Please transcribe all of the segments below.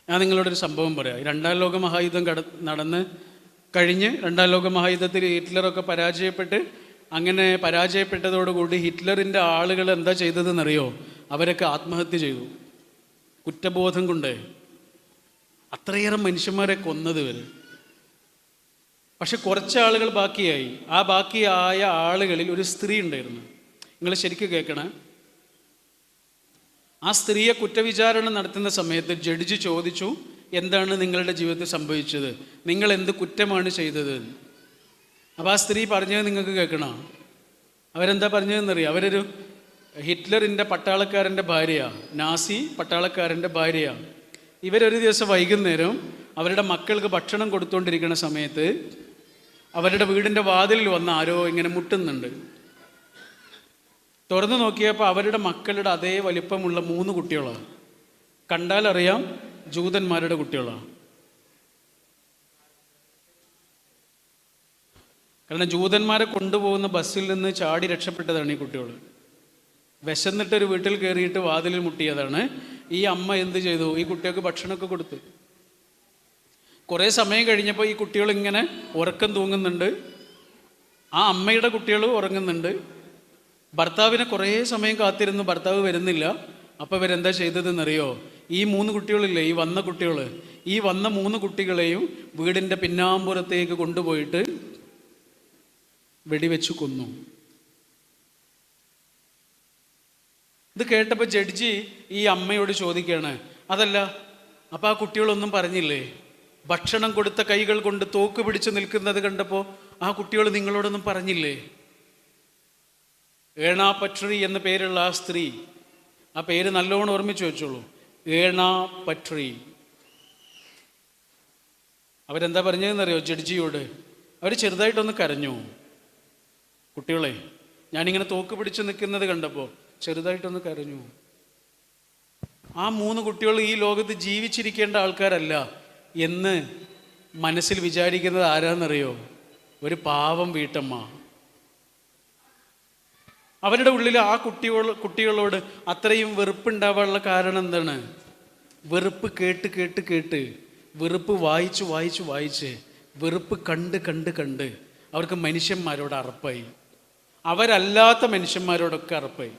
ഞാൻ നിങ്ങളോടൊരു സംഭവം പറയാം. രണ്ടാം ലോക മഹായുദ്ധം നടന്ന് കഴിഞ്ഞ് രണ്ടാം ലോക മഹായുദ്ധത്തിൽ ഹിറ്റ്ലറൊക്കെ പരാജയപ്പെട്ട്, അങ്ങനെ പരാജയപ്പെട്ടതോടുകൂടി ഹിറ്റ്ലറിൻ്റെ ആളുകൾ എന്താ ചെയ്തതെന്നറിയോ? അവരൊക്കെ ആത്മഹത്യ ചെയ്തു. കുറ്റബോധം കൊണ്ട് അത്രയേറെ മനുഷ്യന്മാരെ കൊന്നത് ഇവർ. പക്ഷെ കുറച്ച് ആളുകൾ ബാക്കിയായി. ആ ബാക്കിയായ ആളുകളിൽ ഒരു സ്ത്രീ ഉണ്ടായിരുന്നു. നിങ്ങൾ ശരിക്കും കേൾക്കണം. ആ സ്ത്രീയെ കുറ്റവിചാരണ നടത്തുന്ന സമയത്ത് ജഡ്ജി ചോദിച്ചു, എന്താണ് നിങ്ങളുടെ ജീവിതത്തിൽ സംഭവിച്ചത്, നിങ്ങൾ എന്ത് കുറ്റമാണ് ചെയ്തത്? അപ്പോൾ ആ സ്ത്രീ പറഞ്ഞത് നിങ്ങൾക്ക് കേൾക്കണം. അവരെന്താ പറഞ്ഞതെന്നറിയാം? അവരൊരു ഹിറ്റ്ലറിൻ്റെ പട്ടാളക്കാരൻ്റെ ഭാര്യയാണ്, നാസി പട്ടാളക്കാരൻ്റെ ഭാര്യയാണ്. ഇവരൊരു ദിവസം വൈകുന്നേരം അവരുടെ മക്കൾക്ക് ഭക്ഷണം കൊടുത്തുകൊണ്ടിരിക്കുന്ന സമയത്ത് അവരുടെ വീടിൻ്റെ വാതിലിൽ വന്ന് ആരോ ഇങ്ങനെ മുട്ടുന്നുണ്ട്. തുറന്നു നോക്കിയപ്പോൾ അവരുടെ മക്കളുടെ അതേ വലിപ്പമുള്ള 3 കുട്ടികളാണ്. കണ്ടാലറിയാം ജൂതന്മാരുടെ കുട്ടികളാണ്. കാരണം ജൂതന്മാരെ കൊണ്ടുപോകുന്ന ബസ്സിൽ നിന്ന് ചാടി രക്ഷപ്പെട്ടതാണ് ഈ കുട്ടികൾ. വിശന്നിട്ടൊരു വീട്ടിൽ കയറിയിട്ട് വാതിലിൽ മുട്ടിയതാണ്. ഈ അമ്മ എന്ത് ചെയ്തു? ഈ കുട്ടികൾക്ക് ഭക്ഷണമൊക്കെ കൊടുത്തു. കുറേ സമയം കഴിഞ്ഞപ്പോൾ ഈ കുട്ടികൾ ഇങ്ങനെ ഉറക്കം തൂങ്ങുന്നുണ്ട്. ആ അമ്മയുടെ കുട്ടികൾ ഉറങ്ങുന്നുണ്ട്. ഭർത്താവിനെ കുറേ സമയം കാത്തിരുന്നു, ഭർത്താവ് വരുന്നില്ല. അപ്പോൾ ഇവരെന്താ ചെയ്തതെന്നറിയോ? ഈ 3 കുട്ടികളില്ലേ, ഈ വന്ന 3 കുട്ടികളെയും വീടിൻ്റെ പിന്നാമ്പുറത്തേക്ക് കൊണ്ടുപോയിട്ട് വെടിവെച്ച് കൊന്നു. ഇത് കേട്ടപ്പോൾ ജഡ്ജി ഈ അമ്മയോട് ചോദിക്കുകയാണ്, അതല്ല അപ്പോൾ ആ കുട്ടികളൊന്നും പറഞ്ഞില്ലേ? ഭക്ഷണം കൊടുത്ത കൈകൾ കൊണ്ട് തോക്ക് പിടിച്ച് നിൽക്കുന്നത് കണ്ടപ്പോൾ ആ കുട്ടികൾ നിങ്ങളോടൊന്നും പറഞ്ഞില്ലേ? ഏണ പട്രി എന്ന പേരുള്ള ആ സ്ത്രീ, ആ പേര് നല്ലോണം ഓർമ്മിച്ച് വെച്ചോളൂ, ഏണ പട്രി. അവരെന്താ പറഞ്ഞതെന്നറിയോ ജഡ്ജിയോട്? അവർ ചെറുതായിട്ടൊന്ന് കരഞ്ഞു. കുട്ടികളെ, ഞാനിങ്ങനെ തോക്ക് പിടിച്ച് നിൽക്കുന്നത് കണ്ടപ്പോൾ ചെറുതായിട്ടൊന്ന് കരഞ്ഞു. ആ 3 കുട്ടികൾ ഈ ലോകത്ത് ജീവിച്ചിരിക്കേണ്ട ആൾക്കാരല്ല എന്ന് മനസ്സിൽ വിചാരിക്കുന്നത് ആരാന്നറിയോ? ഒരു പാവം വീട്ടമ്മ. അവരുടെ ഉള്ളിൽ ആ കുട്ടികളോട് അത്രയും വെറുപ്പുണ്ടാവാനുള്ള കാരണം എന്താണ്? വെറുപ്പ് കേട്ട് കേട്ട് കേട്ട്, വെറുപ്പ് വായിച്ച് വായിച്ച് വായിച്ച്, വെറുപ്പ് കണ്ട് കണ്ട് കണ്ട് അവർക്ക് മനുഷ്യന്മാരോട് അറപ്പായി. അവരല്ലാത്ത മനുഷ്യന്മാരോടൊക്കെ അറപ്പായി.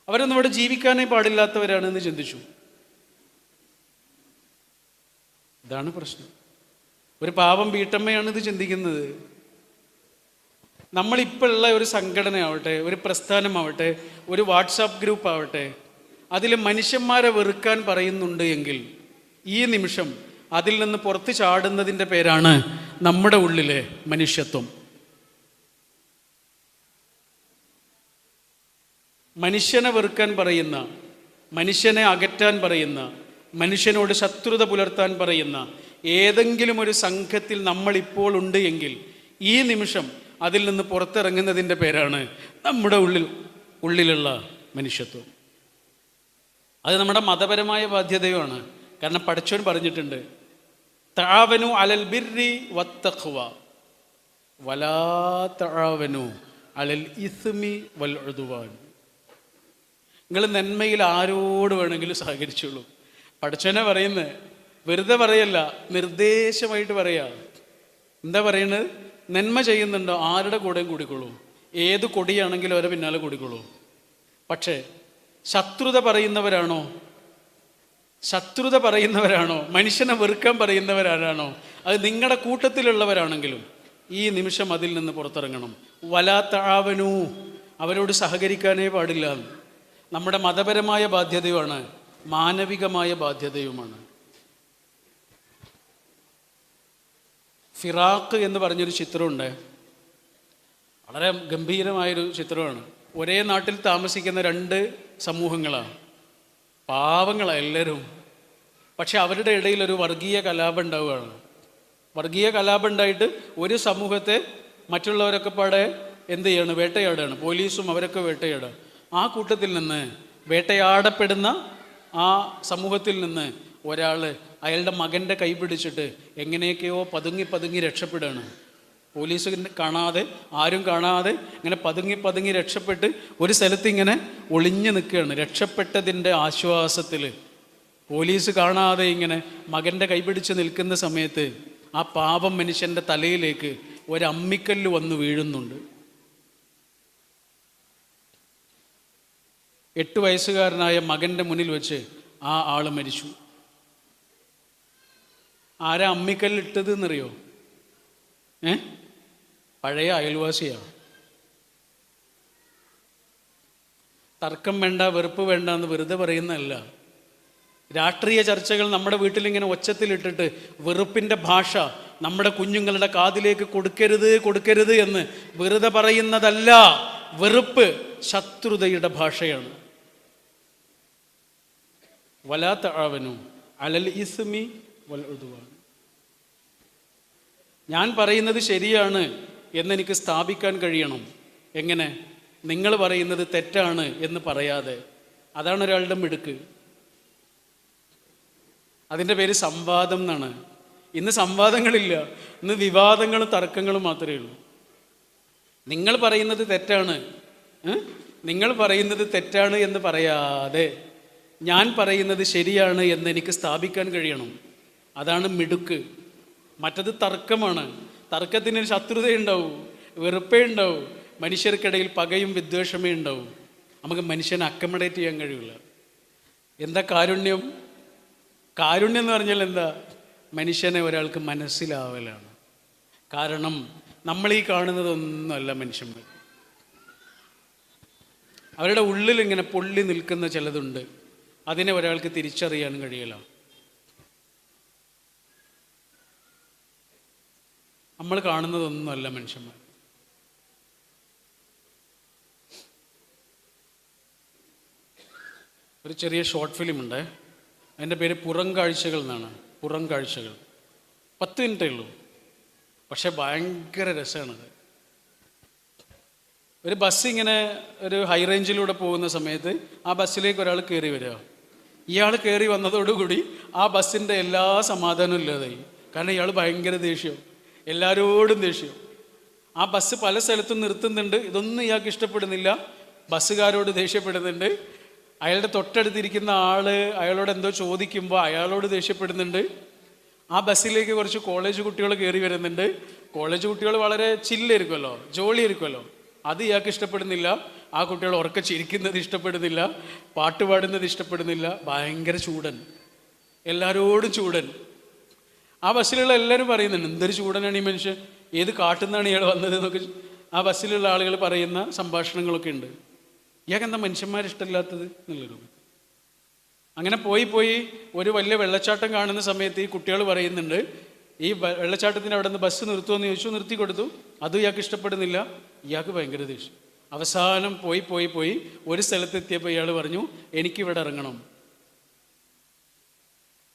അവരൊന്നും ഇവിടെ ജീവിക്കാനേ പാടില്ലാത്തവരാണെന്ന് ചിന്തിച്ചു. ഇതാണ് പ്രശ്നം. ഒരു പാവം വീട്ടമ്മയാണ് ഇത് ചിന്തിക്കുന്നത്. നമ്മളിപ്പോൾ ഉള്ള ഒരു സംഘടനയാവട്ടെ, ഒരു പ്രസ്ഥാനമാവട്ടെ, ഒരു വാട്സാപ്പ് ഗ്രൂപ്പ് ആവട്ടെ, അതിൽ മനുഷ്യന്മാരെ വെറുക്കാൻ പറയുന്നുണ്ട് എങ്കിൽ ഈ നിമിഷം അതിൽ നിന്ന് പുറത്ത് ചാടുന്നതിൻ്റെ പേരാണ് നമ്മുടെ ഉള്ളിലെ മനുഷ്യത്വം. മനുഷ്യനെ വെറുക്കാൻ പറയുന്ന, മനുഷ്യനെ അകറ്റാൻ പറയുന്ന, മനുഷ്യനോട് ശത്രുത പുലർത്താൻ പറയുന്ന ഏതെങ്കിലും ഒരു സംഘത്തിൽ നമ്മളിപ്പോൾ ഉണ്ട് എങ്കിൽ ഈ നിമിഷം അതിൽ നിന്ന് പുറത്തിറങ്ങുന്നതിൻ്റെ പേരാണ് നമ്മുടെ ഉള്ളിലുള്ള മനുഷ്യത്വം. അത് നമ്മുടെ മതപരമായ ബാധ്യതയുമാണ്. കാരണം പടച്ചോൻ പറഞ്ഞിട്ടുണ്ട്, തആവനു അലൽ ബിർരി വത്തഖ്വ വലാ തആവനു അലൽ ഇസ്മി വൽ ഉദ്വാൻ. നിങ്ങൾ നന്മയിൽ ആരോട് വേണമെങ്കിലും സഹകരിച്ചോളൂ. പടച്ചോനെ പറയുന്നത് വെറുതെ പറയല്ല, നിർദ്ദേശമായിട്ട് പറയാ. എന്താ പറയുന്നത്? നന്മ ചെയ്യുന്നുണ്ടോ ആരുടെ കൂടെയും കൂടിക്കോളൂ, ഏത് കൊടിയാണെങ്കിലും അവരെ പിന്നാലെ കൂടിക്കോളൂ. പക്ഷേ ശത്രുത പറയുന്നവരാണോ, മനുഷ്യനെ വെറുക്കാൻ പറയുന്നവരാരാണോ, അത് നിങ്ങളുടെ കൂട്ടത്തിലുള്ളവരാണെങ്കിലും ഈ നിമിഷം അതിൽ നിന്ന് പുറത്തിറങ്ങണം. വലാ തആവനു, അവരോട് സഹകരിക്കാനേ പാടില്ല. നമ്മുടെ മതപരമായ ബാധ്യതയുമാണ്, മാനവികമായ ബാധ്യതയുമാണ്. ഫിറാഖ് എന്ന് പറഞ്ഞൊരു ചിത്രമുണ്ട്. വളരെ ഗംഭീരമായൊരു ചിത്രമാണ്. ഒരേ നാട്ടിൽ താമസിക്കുന്ന 2 സമൂഹങ്ങളാണ്, പാവങ്ങളാണ് എല്ലാവരും. പക്ഷെ അവരുടെ ഇടയിൽ ഒരു വർഗീയ കലാപം ഉണ്ടാവുകയാണ്. വർഗീയ കലാപം ഉണ്ടായിട്ട് ഒരു സമൂഹത്തെ മറ്റുള്ളവരൊക്കെ പാടെ എന്ത് ചെയ്യാണ്? വേട്ടയാടുകയാണ്. പോലീസും അവരൊക്കെ വേട്ടയാടുക. ആ കൂട്ടത്തിൽ നിന്ന്, വേട്ടയാടപ്പെടുന്ന ആ സമൂഹത്തിൽ നിന്ന് ഒരാൾ അയാളുടെ മകൻ്റെ കൈ പിടിച്ചിട്ട് എങ്ങനെയൊക്കെയോ പതുങ്ങി പതുങ്ങി രക്ഷപ്പെടുകയാണ്. പോലീസ് കാണാതെ, ആരും കാണാതെ ഇങ്ങനെ പതുങ്ങി പതുങ്ങി രക്ഷപ്പെട്ട് ഒരു സ്ഥലത്ത് ഇങ്ങനെ ഒളിഞ്ഞു നിൽക്കുകയാണ്. രക്ഷപ്പെട്ടതിൻ്റെ ആശ്വാസത്തിൽ പോലീസ് കാണാതെ ഇങ്ങനെ മകൻ്റെ കൈപിടിച്ച് നിൽക്കുന്ന സമയത്ത് ആ പാപം മനുഷ്യൻ്റെ തലയിലേക്ക് ഒരമ്മിക്കല്ല് വന്ന് വീഴുന്നുണ്ട്. 8 വയസ്സുകാരനായ മകൻ്റെ മുന്നിൽ വെച്ച് ആ ആൾ മരിച്ചു. ആരാ അമ്മിക്കല്ലിട്ടത് എന്നറിയോ? പഴയ അയൽവാസിയാണ്. തർക്കം വേണ്ട, വെറുപ്പ് വേണ്ട എന്ന് വെറുതെ പറയുന്നതല്ല. രാഷ്ട്രീയ ചർച്ചകൾ നമ്മുടെ വീട്ടിലിങ്ങനെ ഒച്ചത്തിലിട്ടിട്ട് വെറുപ്പിൻ്റെ ഭാഷ നമ്മുടെ കുഞ്ഞുങ്ങളുടെ കാതിലേക്ക് കൊടുക്കരുത് എന്ന് വെറുതെ പറയുന്നതല്ല. വെറുപ്പ് ശത്രുതയുടെ ഭാഷയാണ്. വലാ തആവനു അലൽ ഇസ്മി വൽ ഉദ്വാൻ. ഞാൻ പറയുന്നത് ശരിയാണ് എന്നെനിക്ക് സ്ഥാപിക്കാൻ കഴിയണം. എങ്ങനെ? നിങ്ങൾ പറയുന്നത് തെറ്റാണ് എന്ന് പറയാതെ. അതാണ് ഒരാളുടെ മിടുക്ക്. അതിൻ്റെ പേര് സംവാദം എന്നാണ്. ഇന്ന് സംവാദങ്ങളില്ല, ഇന്ന് വിവാദങ്ങളും തർക്കങ്ങളും മാത്രമേ ഉള്ളൂ. നിങ്ങൾ പറയുന്നത് തെറ്റാണ്, നിങ്ങൾ പറയുന്നത് തെറ്റാണ് എന്ന് പറയാതെ ഞാൻ പറയുന്നത് ശരിയാണ് എന്ന് എനിക്ക് സ്ഥാപിക്കാൻ കഴിയണം. അതാണ് മിടുക്ക്. മറ്റത് തർക്കമാണ്. തർക്കത്തിന് ശത്രുതയുണ്ടാവും, വെറുപ്പേ ഉണ്ടാവും, മനുഷ്യർക്കിടയിൽ പകയും വിദ്വേഷമേ ഉണ്ടാവും. നമുക്ക് മനുഷ്യനെ അക്കമഡേറ്റ് ചെയ്യാൻ കഴിയില്ല. എന്താ കാരുണ്യം? കാരുണ്യം എന്ന് പറഞ്ഞാൽ എന്താ? മനുഷ്യനെ ഒരാൾക്ക് മനസ്സിലാവലാണ്. കാരണം നമ്മൾ ഈ കാണുന്നതൊന്നുമല്ല മനുഷ്യന്മാർ. അവരുടെ ഉള്ളിൽ ഇങ്ങനെ പൊള്ളി നിൽക്കുന്ന ചിലതുണ്ട്. അതിനെ ഒരാൾക്ക് തിരിച്ചറിയാൻ കഴിയില്ല. നമ്മൾ കാണുന്നതൊന്നുമല്ല മനുഷ്യന്മാർ. ഒരു ചെറിയ ഷോർട്ട് ഫിലിം ഉണ്ട്. അതിൻ്റെ പേര് പുറം കാഴ്ചകൾ എന്നാണ്. പുറം കാഴ്ചകൾ 10 മിനിറ്റേ ഉള്ളൂ, പക്ഷെ ഭയങ്കര രസമാണത്. ഒരു ബസ് ഇങ്ങനെ ഒരു ഹൈ റേഞ്ചിലൂടെ പോകുന്ന സമയത്ത് ആ ബസ്സിലേക്ക് ഒരാൾ കയറി വരിക. ഇയാൾ കയറി വന്നതോടുകൂടി ആ ബസ്സിൻ്റെ എല്ലാ സമാധാനവും ഇല്ലാതായി. കാരണം ഇയാൾ ഭയങ്കര ദേഷ്യം, എല്ലാവരോടും ദേഷ്യം. ആ ബസ് പല സ്ഥലത്തും നിർത്തുന്നുണ്ട്. ഇതൊന്നും ഇയാൾക്ക് ഇഷ്ടപ്പെടുന്നില്ല. ബസ്സുകാരോട് ദേഷ്യപ്പെടുന്നുണ്ട്. അയാളുടെ തൊട്ടടുത്തിരിക്കുന്ന ആള് അയാളോട് എന്തോ ചോദിക്കുമ്പോൾ അയാളോട് ദേഷ്യപ്പെടുന്നുണ്ട്. ആ ബസ്സിലേക്ക് കുറച്ച് കോളേജ് കുട്ടികൾ കയറി വരുന്നുണ്ട്. കോളേജ് കുട്ടികൾ വളരെ ചില്ലായിരിക്കുമല്ലോ, ജോളിയായിരിക്കുമല്ലോ. അത് ഇയാൾക്ക് ഇഷ്ടപ്പെടുന്നില്ല. ആ കുട്ടികൾ ഉറക്കെ ചിരിക്കുന്നത് ഇഷ്ടപ്പെടുന്നില്ല, പാട്ട് പാടുന്നത് ഇഷ്ടപ്പെടുന്നില്ല. ഭയങ്കര ചൂടൻ, എല്ലാവരോടും ചൂടൻ. ആ ബസ്സിലുള്ള എല്ലാവരും പറയുന്നുണ്ട്, എന്തൊരു ചൂടനാണ് ഈ മനുഷ്യൻ, ഏത് കാട്ടുന്നാണ് ഇയാൾ വന്നത് എന്നൊക്കെ ആ ബസ്സിലുള്ള ആളുകൾ പറയുന്ന സംഭാഷണങ്ങളൊക്കെ ഉണ്ട്. ഇയാൾക്ക് എന്താ മനുഷ്യന്മാരിഷ്ടമില്ലാത്തത് എന്നുള്ളൊരു. അങ്ങനെ പോയി ഒരു വലിയ വെള്ളച്ചാട്ടം കാണുന്ന സമയത്ത് ഈ കുട്ടികൾ പറയുന്നുണ്ട്, ഈ വെള്ളച്ചാട്ടത്തിന് അവിടെ നിന്ന് ബസ് നിർത്തുമെന്ന് ചോദിച്ചു, നിർത്തി കൊടുത്തു. അതും ഇയാൾക്ക് ഇഷ്ടപ്പെടുന്നില്ല. ഇയാൾക്ക് ഭയങ്കര ദേഷ്യം. അവസാനം പോയി ഒരു സ്ഥലത്തെത്തിയപ്പോൾ ഇയാൾ പറഞ്ഞു, എനിക്കിവിടെ ഇറങ്ങണം.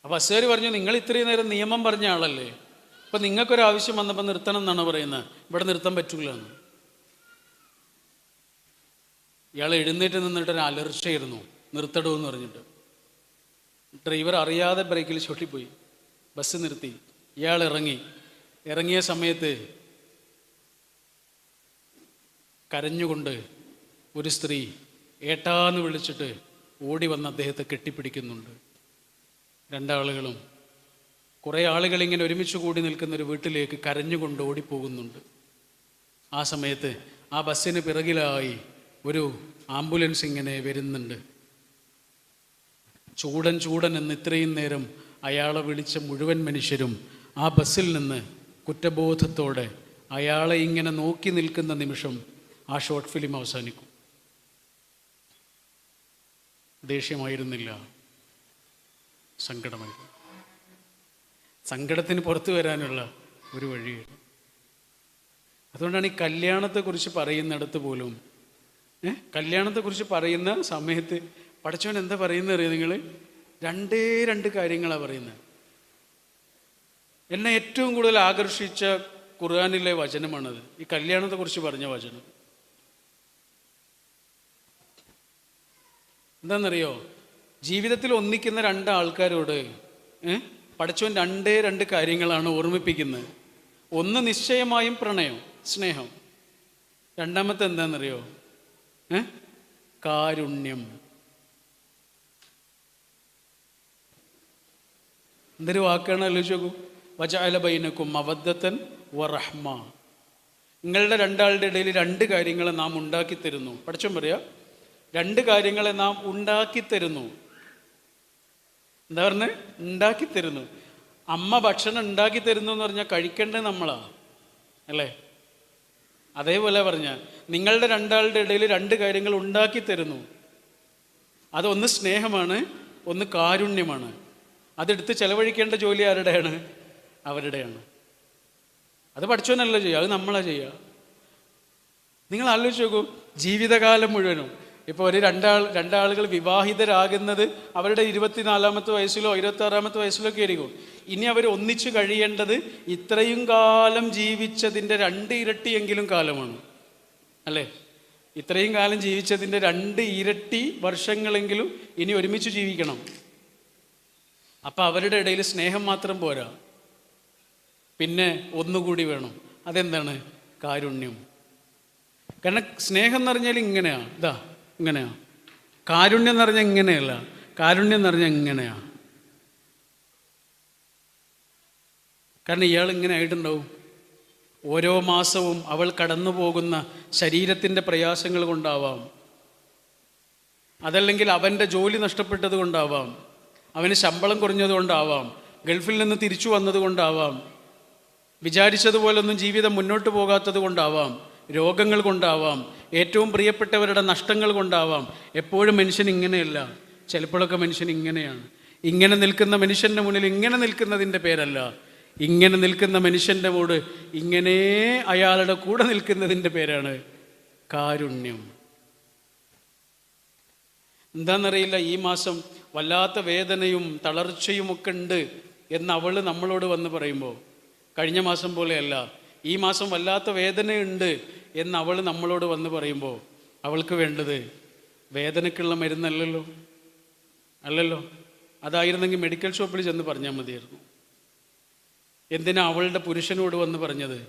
അപ്പോൾ ബസ്സുകാർ പറഞ്ഞു, നിങ്ങൾ ഇത്രയും നേരം നിയമം പറഞ്ഞ ആളല്ലേ, അപ്പം നിങ്ങൾക്കൊരാവശ്യം വന്നപ്പോൾ നിർത്തണം എന്നാണ് പറയുന്നത്, ഇവിടെ നിർത്താൻ പറ്റില്ല എന്ന്. ഇയാൾ എഴുന്നേറ്റ് നിന്നിട്ടൊരു അലർച്ചയായിരുന്നു, നിർത്തണമെന്ന് പറഞ്ഞിട്ട്. ഡ്രൈവർ അറിയാതെ ബ്രേക്കിൽ ചൊട്ടിപ്പോയി, ബസ് നിർത്തി. ഇയാൾ ഇറങ്ങിയ സമയത്ത് കരഞ്ഞുകൊണ്ട് ഒരു സ്ത്രീ ഏട്ടാന്ന് വിളിച്ചിട്ട് ഓടി വന്ന് അദ്ദേഹത്തെ കെട്ടിപ്പിടിക്കുന്നുണ്ട്. രണ്ടാളുകളും കുറേ ആളുകൾ ഇങ്ങനെ ഒരുമിച്ച് കൂടി നിൽക്കുന്ന ഒരു വീട്ടിലേക്ക് കരഞ്ഞുകൊണ്ട് ഓടിപ്പോകുന്നുണ്ട്. ആ സമയത്ത് ആ ബസ്സിന് പിറകിലായി ഒരു ആംബുലൻസ് ഇങ്ങനെ വരുന്നുണ്ട്. ചൂടൻ എന്ന് ഇത്രയും നേരം അയാളെ വിളിച്ച മുഴുവൻ മനുഷ്യരും ആ ബസ്സിൽ നിന്ന് കുറ്റബോധത്തോടെ അയാളെ ഇങ്ങനെ നോക്കി നിൽക്കുന്ന നിമിഷം ആ ഷോർട്ട് ഫിലിം അവസാനിക്കും. ദേഷ്യമായിരുന്നില്ല, സങ്കടമായിരുന്നു. സങ്കടത്തിന് പുറത്തു വരാനുള്ള ഒരു വഴിയാണ്. അതുകൊണ്ടാണ് ഈ കല്യാണത്തെക്കുറിച്ച് പറയുന്നിടത്ത് പോലും കല്യാണത്തെക്കുറിച്ച് പറയുന്ന സമയത്ത് പടച്ചവൻ എന്താ പറയുന്നത് അറിയാം നിങ്ങൾ? രണ്ട് കാര്യങ്ങളാണ് പറയുന്നത്. എന്നെ ഏറ്റവും കൂടുതൽ ആകർഷിച്ച ഖുർആനിലെ വചനമാണത്, ഈ കല്യാണത്തെക്കുറിച്ച് പറഞ്ഞ വചനം. എന്താണെന്നറിയോ? ജീവിതത്തിൽ ഒന്നിക്കുന്ന 2 ആൾക്കാരോട് പടച്ചവൻ രണ്ട് കാര്യങ്ങളാണ് ഓർമ്മിപ്പിക്കുന്നത്. ഒന്ന് നിശ്ചയമായും പ്രണയം, സ്നേഹം. രണ്ടാമത്തെ എന്താണെന്നറിയോ? കാരുണ്യം. എന്തൊരു വാക്കാണ് ആലോചിച്ച് നോക്കൂ. വജഅല ബൈനക്കും മവദ്ദത്തൻ വറഹ്മ. നിങ്ങളുടെ രണ്ടാളുടെ ഇടയിൽ രണ്ട് കാര്യങ്ങളെ നാം ഉണ്ടാക്കി തരുന്നു. പഠിച്ചോൻ പറയാ, രണ്ട് കാര്യങ്ങളെ നാം ഉണ്ടാക്കി തരുന്നു. എന്താ പറഞ്ഞ്? ഉണ്ടാക്കി തരുന്നു. അമ്മ ഭക്ഷണം ഉണ്ടാക്കി തരുന്നു എന്ന് പറഞ്ഞാൽ കഴിക്കേണ്ടത് നമ്മളാ അല്ലേ? അതേപോലെ പറഞ്ഞാൽ നിങ്ങളുടെ രണ്ടാളുടെ ഇടയിൽ രണ്ട് കാര്യങ്ങൾ ഉണ്ടാക്കി തരുന്നു. അതൊന്ന് സ്നേഹമാണ്, ഒന്ന് കാരുണ്യമാണ്. അതെടുത്ത് ചെലവഴിക്കേണ്ട ജോലി ആരുടെയാണ്? അവരുടെയാണ്. അത് പഠിച്ചോനല്ല ചെയ്യുക, അത് നമ്മളാ ചെയ്യുക. നിങ്ങൾ ആലോചിച്ച് നോക്കൂ, ജീവിതകാലം മുഴുവനും ഇപ്പോൾ ഒരു രണ്ടാളുകൾ വിവാഹിതരാകുന്നത് അവരുടെ 24-ാമത്തെ വയസ്സിലോ 26-ാമത്തെ വയസ്സിലോ ഒക്കെ ആയിരിക്കും. ഇനി അവർ ഒന്നിച്ചു കഴിയേണ്ടത് ഇത്രയും കാലം ജീവിച്ചതിൻ്റെ 2 ഇരട്ടിയെങ്കിലും കാലമാണ് അല്ലേ? ഇത്രയും കാലം ജീവിച്ചതിൻ്റെ 2 ഇരട്ടി വർഷങ്ങളെങ്കിലും ഇനി ഒരുമിച്ച് ജീവിക്കണം. അപ്പം അവരുടെ ഇടയിൽ സ്നേഹം മാത്രം പോരാ, പിന്നെ ഒന്നുകൂടി വേണം. അതെന്താണ്? കാരുണ്യം. കാരണം സ്നേഹം എന്ന് പറഞ്ഞാൽ ഇങ്ങനെയാ, ഇതാ ഇങ്ങനെയാ. കാരുണ്യം എന്ന് പറഞ്ഞാൽ ഇങ്ങനെയല്ല. കാരുണ്യം എന്ന് പറഞ്ഞാൽ ഇങ്ങനെയാ. കാരണം ഇയാൾ ഇങ്ങനെ ആയിട്ടുണ്ടാവും. ഓരോ മാസവും അവൾ കടന്നു പോകുന്ന ശരീരത്തിൻ്റെ പ്രയാസങ്ങൾ കൊണ്ടാവാം, അതല്ലെങ്കിൽ അവൻ്റെ ജോലി നഷ്ടപ്പെട്ടത് കൊണ്ടാവാം, അവന് ശമ്പളം കുറഞ്ഞത് കൊണ്ടാവാം, ഗൾഫിൽ നിന്ന് തിരിച്ചു വന്നത് കൊണ്ടാവാം, വിചാരിച്ചതുപോലൊന്നും ജീവിതം മുന്നോട്ട് പോകാത്തത് കൊണ്ടാവാം, രോഗങ്ങൾ കൊണ്ടാവാം, ഏറ്റവും പ്രിയപ്പെട്ടവരുടെ നഷ്ടങ്ങൾ കൊണ്ടാവാം. എപ്പോഴും മനുഷ്യൻ ഇങ്ങനെയല്ല, ചിലപ്പോഴൊക്കെ മനുഷ്യൻ ഇങ്ങനെയാണ്. ഇങ്ങനെ നിൽക്കുന്ന മനുഷ്യൻ്റെ മുന്നിൽ ഇങ്ങനെ നിൽക്കുന്നതിൻ്റെ പേരല്ല, ഇങ്ങനെ നിൽക്കുന്ന മനുഷ്യൻ്റെ കൂടെ ഇങ്ങനെ അയാളുടെ കൂടെ നിൽക്കുന്നതിൻ്റെ പേരാണ് കാരുണ്യം. എന്താണെന്നറിയില്ല, ഈ മാസം വല്ലാത്ത വേദനയും തളർച്ചയുമൊക്കെ ഉണ്ട് എന്ന് അവൾ നമ്മളോട് വന്ന് പറയുമ്പോൾ, കഴിഞ്ഞ മാസം പോലെയല്ല, ഈ മാസം വല്ലാത്ത വേദനയുണ്ട് എന്ന് അവൾ നമ്മളോട് വന്ന് പറയുമ്പോൾ അവൾക്ക് വേണ്ടത് വേദനയ്ക്കുള്ള മരുന്നല്ലല്ലോ, അല്ലല്ലോ. അതായിരുന്നെങ്കിൽ മെഡിക്കൽ ഷോപ്പിൽ ചെന്ന് പറഞ്ഞാൽ മതിയായിരുന്നു. എന്തിനാ അവളുടെ പുരുഷനോട് വന്ന് പറഞ്ഞത്?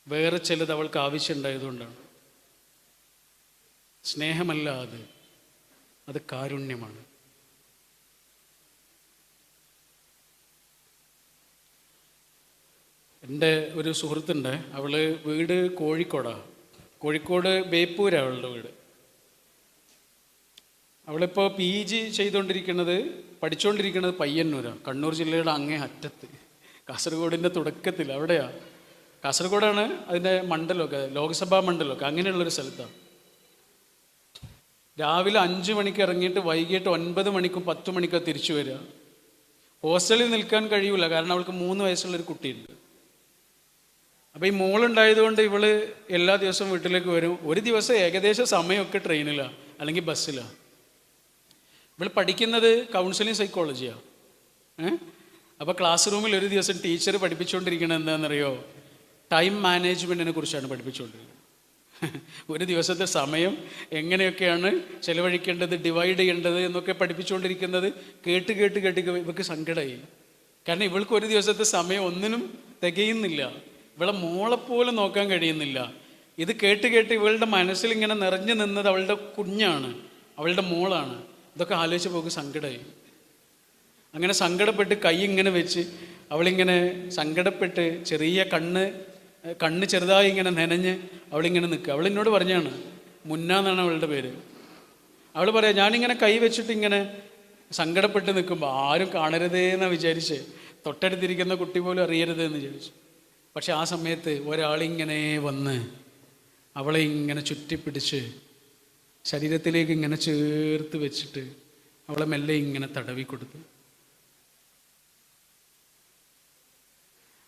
വേറെ ചിലത് അവൾക്ക് ആവശ്യമുണ്ടായതുകൊണ്ടാണ്. സ്നേഹമല്ല അത് കാരുണ്യമാണ്. എൻ്റെ ഒരു സുഹൃത്തുണ്ട്, അവൾ വീട് കോഴിക്കോടാണ്. കോഴിക്കോട് ബേപ്പൂരാണ് അവളുടെ വീട്. അവളിപ്പോൾ PG പഠിച്ചുകൊണ്ടിരിക്കുന്നത് പയ്യന്നൂരാണ്, കണ്ണൂർ ജില്ലയുടെ അങ്ങേ അറ്റത്ത്, കാസർഗോഡിൻ്റെ തുടക്കത്തിൽ അവിടെയാണ്. കാസർഗോഡാണ് അതിൻ്റെ മണ്ഡലമൊക്കെ, ലോക്സഭാ മണ്ഡലമൊക്കെ അങ്ങനെയുള്ളൊരു സ്ഥലത്താണ്. രാവിലെ 5 മണിക്ക് ഇറങ്ങിയിട്ട് വൈകിട്ട് 9 മണിക്കും 10 മണിക്കോ തിരിച്ചു വരിക. ഹോസ്റ്റലിൽ നിൽക്കാൻ കഴിയൂല, കാരണം അവൾക്ക് 3 വയസ്സുള്ളൊരു കുട്ടിയുണ്ട്. അപ്പോൾ ഈ മോളുണ്ടായതുകൊണ്ട് ഇവള് എല്ലാ ദിവസവും വീട്ടിലേക്ക് വരും. ഒരു ദിവസം ഏകദേശം സമയമൊക്കെ ട്രെയിനിലാണ് അല്ലെങ്കിൽ ബസ്സിലാണ്. ഇവൾ പഠിക്കുന്നത് കൗൺസിലിംഗ് സൈക്കോളജിയാണ്. അപ്പോൾ ക്ലാസ് റൂമിൽ ഒരു ദിവസം ടീച്ചർ പഠിപ്പിച്ചുകൊണ്ടിരിക്കുന്നത് എന്താണെന്നറിയോ? ടൈം മാനേജ്മെൻറ്റിനെ കുറിച്ചാണ് പഠിപ്പിച്ചുകൊണ്ടിരിക്കുന്നത്. ഒരു ദിവസത്തെ സമയം എങ്ങനെയൊക്കെയാണ് ചെലവഴിക്കേണ്ടത്, ഡിവൈഡ് ചെയ്യേണ്ടത് എന്നൊക്കെ പഠിപ്പിച്ചുകൊണ്ടിരിക്കുന്നത് കേട്ട് ഇവൾക്ക് സങ്കടമായി. കാരണം ഇവൾക്ക് ഒരു ദിവസത്തെ സമയം ഒന്നിനും തികയുന്നില്ല, ഇവളെ മോളെപ്പോലും നോക്കാൻ കഴിയുന്നില്ല. ഇത് കേട്ട് ഇവളുടെ മനസ്സിൽ ഇങ്ങനെ നിറഞ്ഞു നിന്നത് അവളുടെ കുഞ്ഞാണ്, അവളുടെ മോളാണ്. ഇതൊക്കെ ആലോചിച്ച് പോക്ക് സങ്കടമായി. അങ്ങനെ സങ്കടപ്പെട്ട് കൈ ഇങ്ങനെ വെച്ച് അവളിങ്ങനെ സങ്കടപ്പെട്ട് ചെറിയ കണ്ണ് ചെറുതായി ഇങ്ങനെ നനഞ്ഞ് അവളിങ്ങനെ നിൽക്കുക. അവളെന്നോട് പറഞ്ഞാണ്, മുന്ന എന്നാണ് അവളുടെ പേര്. അവൾ പറയാം, ഞാനിങ്ങനെ കൈ വെച്ചിട്ട് ഇങ്ങനെ സങ്കടപ്പെട്ട് നിൽക്കുമ്പോൾ ആരും കാണരുതേന്ന് വിചാരിച്ച്, തൊട്ടടുത്തിരിക്കുന്ന കുട്ടി പോലും അറിയരുതെന്ന് വിചാരിച്ചു. പക്ഷെ ആ സമയത്ത് ഒരാളിങ്ങനെ വന്ന് അവളെ ഇങ്ങനെ ചുറ്റിപ്പിടിച്ച് ശരീരത്തിലേക്ക് ഇങ്ങനെ ചേർത്ത് വെച്ചിട്ട് അവളെ മെല്ലെ ഇങ്ങനെ തടവി കൊടുത്തു.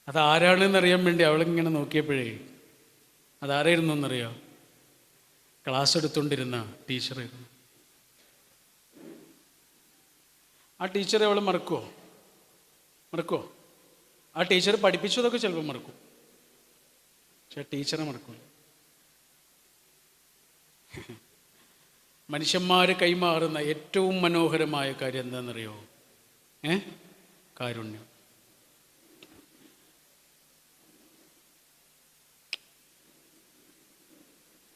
അതാരാണെന്നറിയാൻ വേണ്ടി അവളിങ്ങനെ നോക്കിയപ്പോഴേ അതാരായിരുന്നു എന്നറിയാം? ക്ലാസ് എടുത്തുകൊണ്ടിരുന്ന ടീച്ചറായിരുന്നു. ആ ടീച്ചറെ അവൾ മറക്കുമോ? ആ ടീച്ചർ പഠിപ്പിച്ചതൊക്കെ ചിലപ്പോൾ മറക്കും, പക്ഷെ ടീച്ചറെ മറക്കും. മനുഷ്യന്മാർ കൈമാറുന്ന ഏറ്റവും മനോഹരമായ കാര്യം എന്താണെന്നറിയോ? കാരുണ്യം.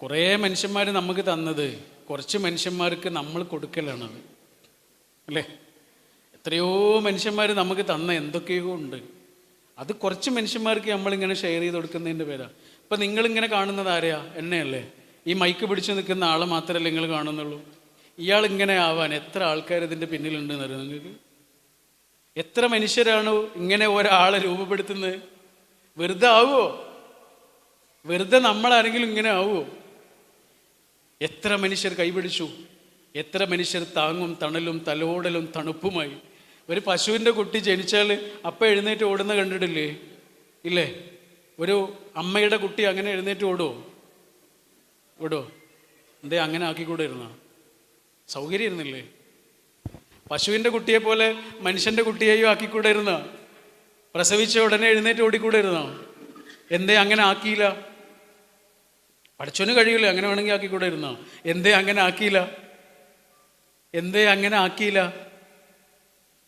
കുറേ മനുഷ്യന്മാർ നമുക്ക് തന്നത് കുറച്ച് മനുഷ്യന്മാർക്ക് നമ്മൾ കൊടുക്കലാണത്, അല്ലേ? എത്രയോ മനുഷ്യന്മാർ നമുക്ക് തന്ന എന്തൊക്കെയോ ഉണ്ട്. അത് കുറച്ച് മനുഷ്യന്മാർക്ക് നമ്മളിങ്ങനെ ഷെയർ ചെയ്ത് കൊടുക്കുന്നതിൻ്റെ പേരാണ്. ഇപ്പം നിങ്ങളിങ്ങനെ കാണുന്നത് ആരെയാ? എന്നെയല്ലേ? ഈ മൈക്ക് പിടിച്ച് നിൽക്കുന്ന ആളെ മാത്രമല്ലേ നിങ്ങൾ കാണുന്നുള്ളൂ. ഇയാൾ ഇങ്ങനെ ആവാൻ എത്ര ആൾക്കാർ ഇതിൻ്റെ പിന്നിലുണ്ടെന്ന് അറിയാം നിങ്ങൾക്ക്? എത്ര മനുഷ്യരാണ് ഇങ്ങനെ ഒരാളെ രൂപപ്പെടുത്തുന്നത്? വെറുതെ ആവുമോ? വെറുതെ നമ്മളാരെങ്കിലും ഇങ്ങനെ ആവുമോ? എത്ര മനുഷ്യർ കൈപിടിച്ചു, എത്ര മനുഷ്യർ താങ്ങും തണലും തലോടലും തണുപ്പുമായി. ഒരു പശുവിൻ്റെ കുട്ടി ജനിച്ചാൽ അപ്പം എഴുന്നേറ്റ് ഓടുന്ന കണ്ടിട്ടില്ലേ? ഇല്ലേ? ഒരു അമ്മയുടെ കുട്ടി അങ്ങനെ എഴുന്നേറ്റ് ഓടുമോ? എന്തേ അങ്ങനെ ആക്കിക്കൂടെ ഇരുന്ന? സൗകര്യം ഇരുന്നില്ലേ? പശുവിൻ്റെ കുട്ടിയെ പോലെ മനുഷ്യൻ്റെ കുട്ടിയെയും ആക്കിക്കൂടെ ഇരുന്ന? പ്രസവിച്ച ഉടനെ എഴുന്നേറ്റ് ഓടിക്കൂടെ ഇരുന്നോ? എന്തേ അങ്ങനെ ആക്കിയില്ല? പഠിച്ചോന് കഴിയില്ല, അങ്ങനെ വേണമെങ്കിൽ ആക്കിക്കൂടെ ഇരുന്നോ? എന്തേ അങ്ങനെ ആക്കിയില്ല?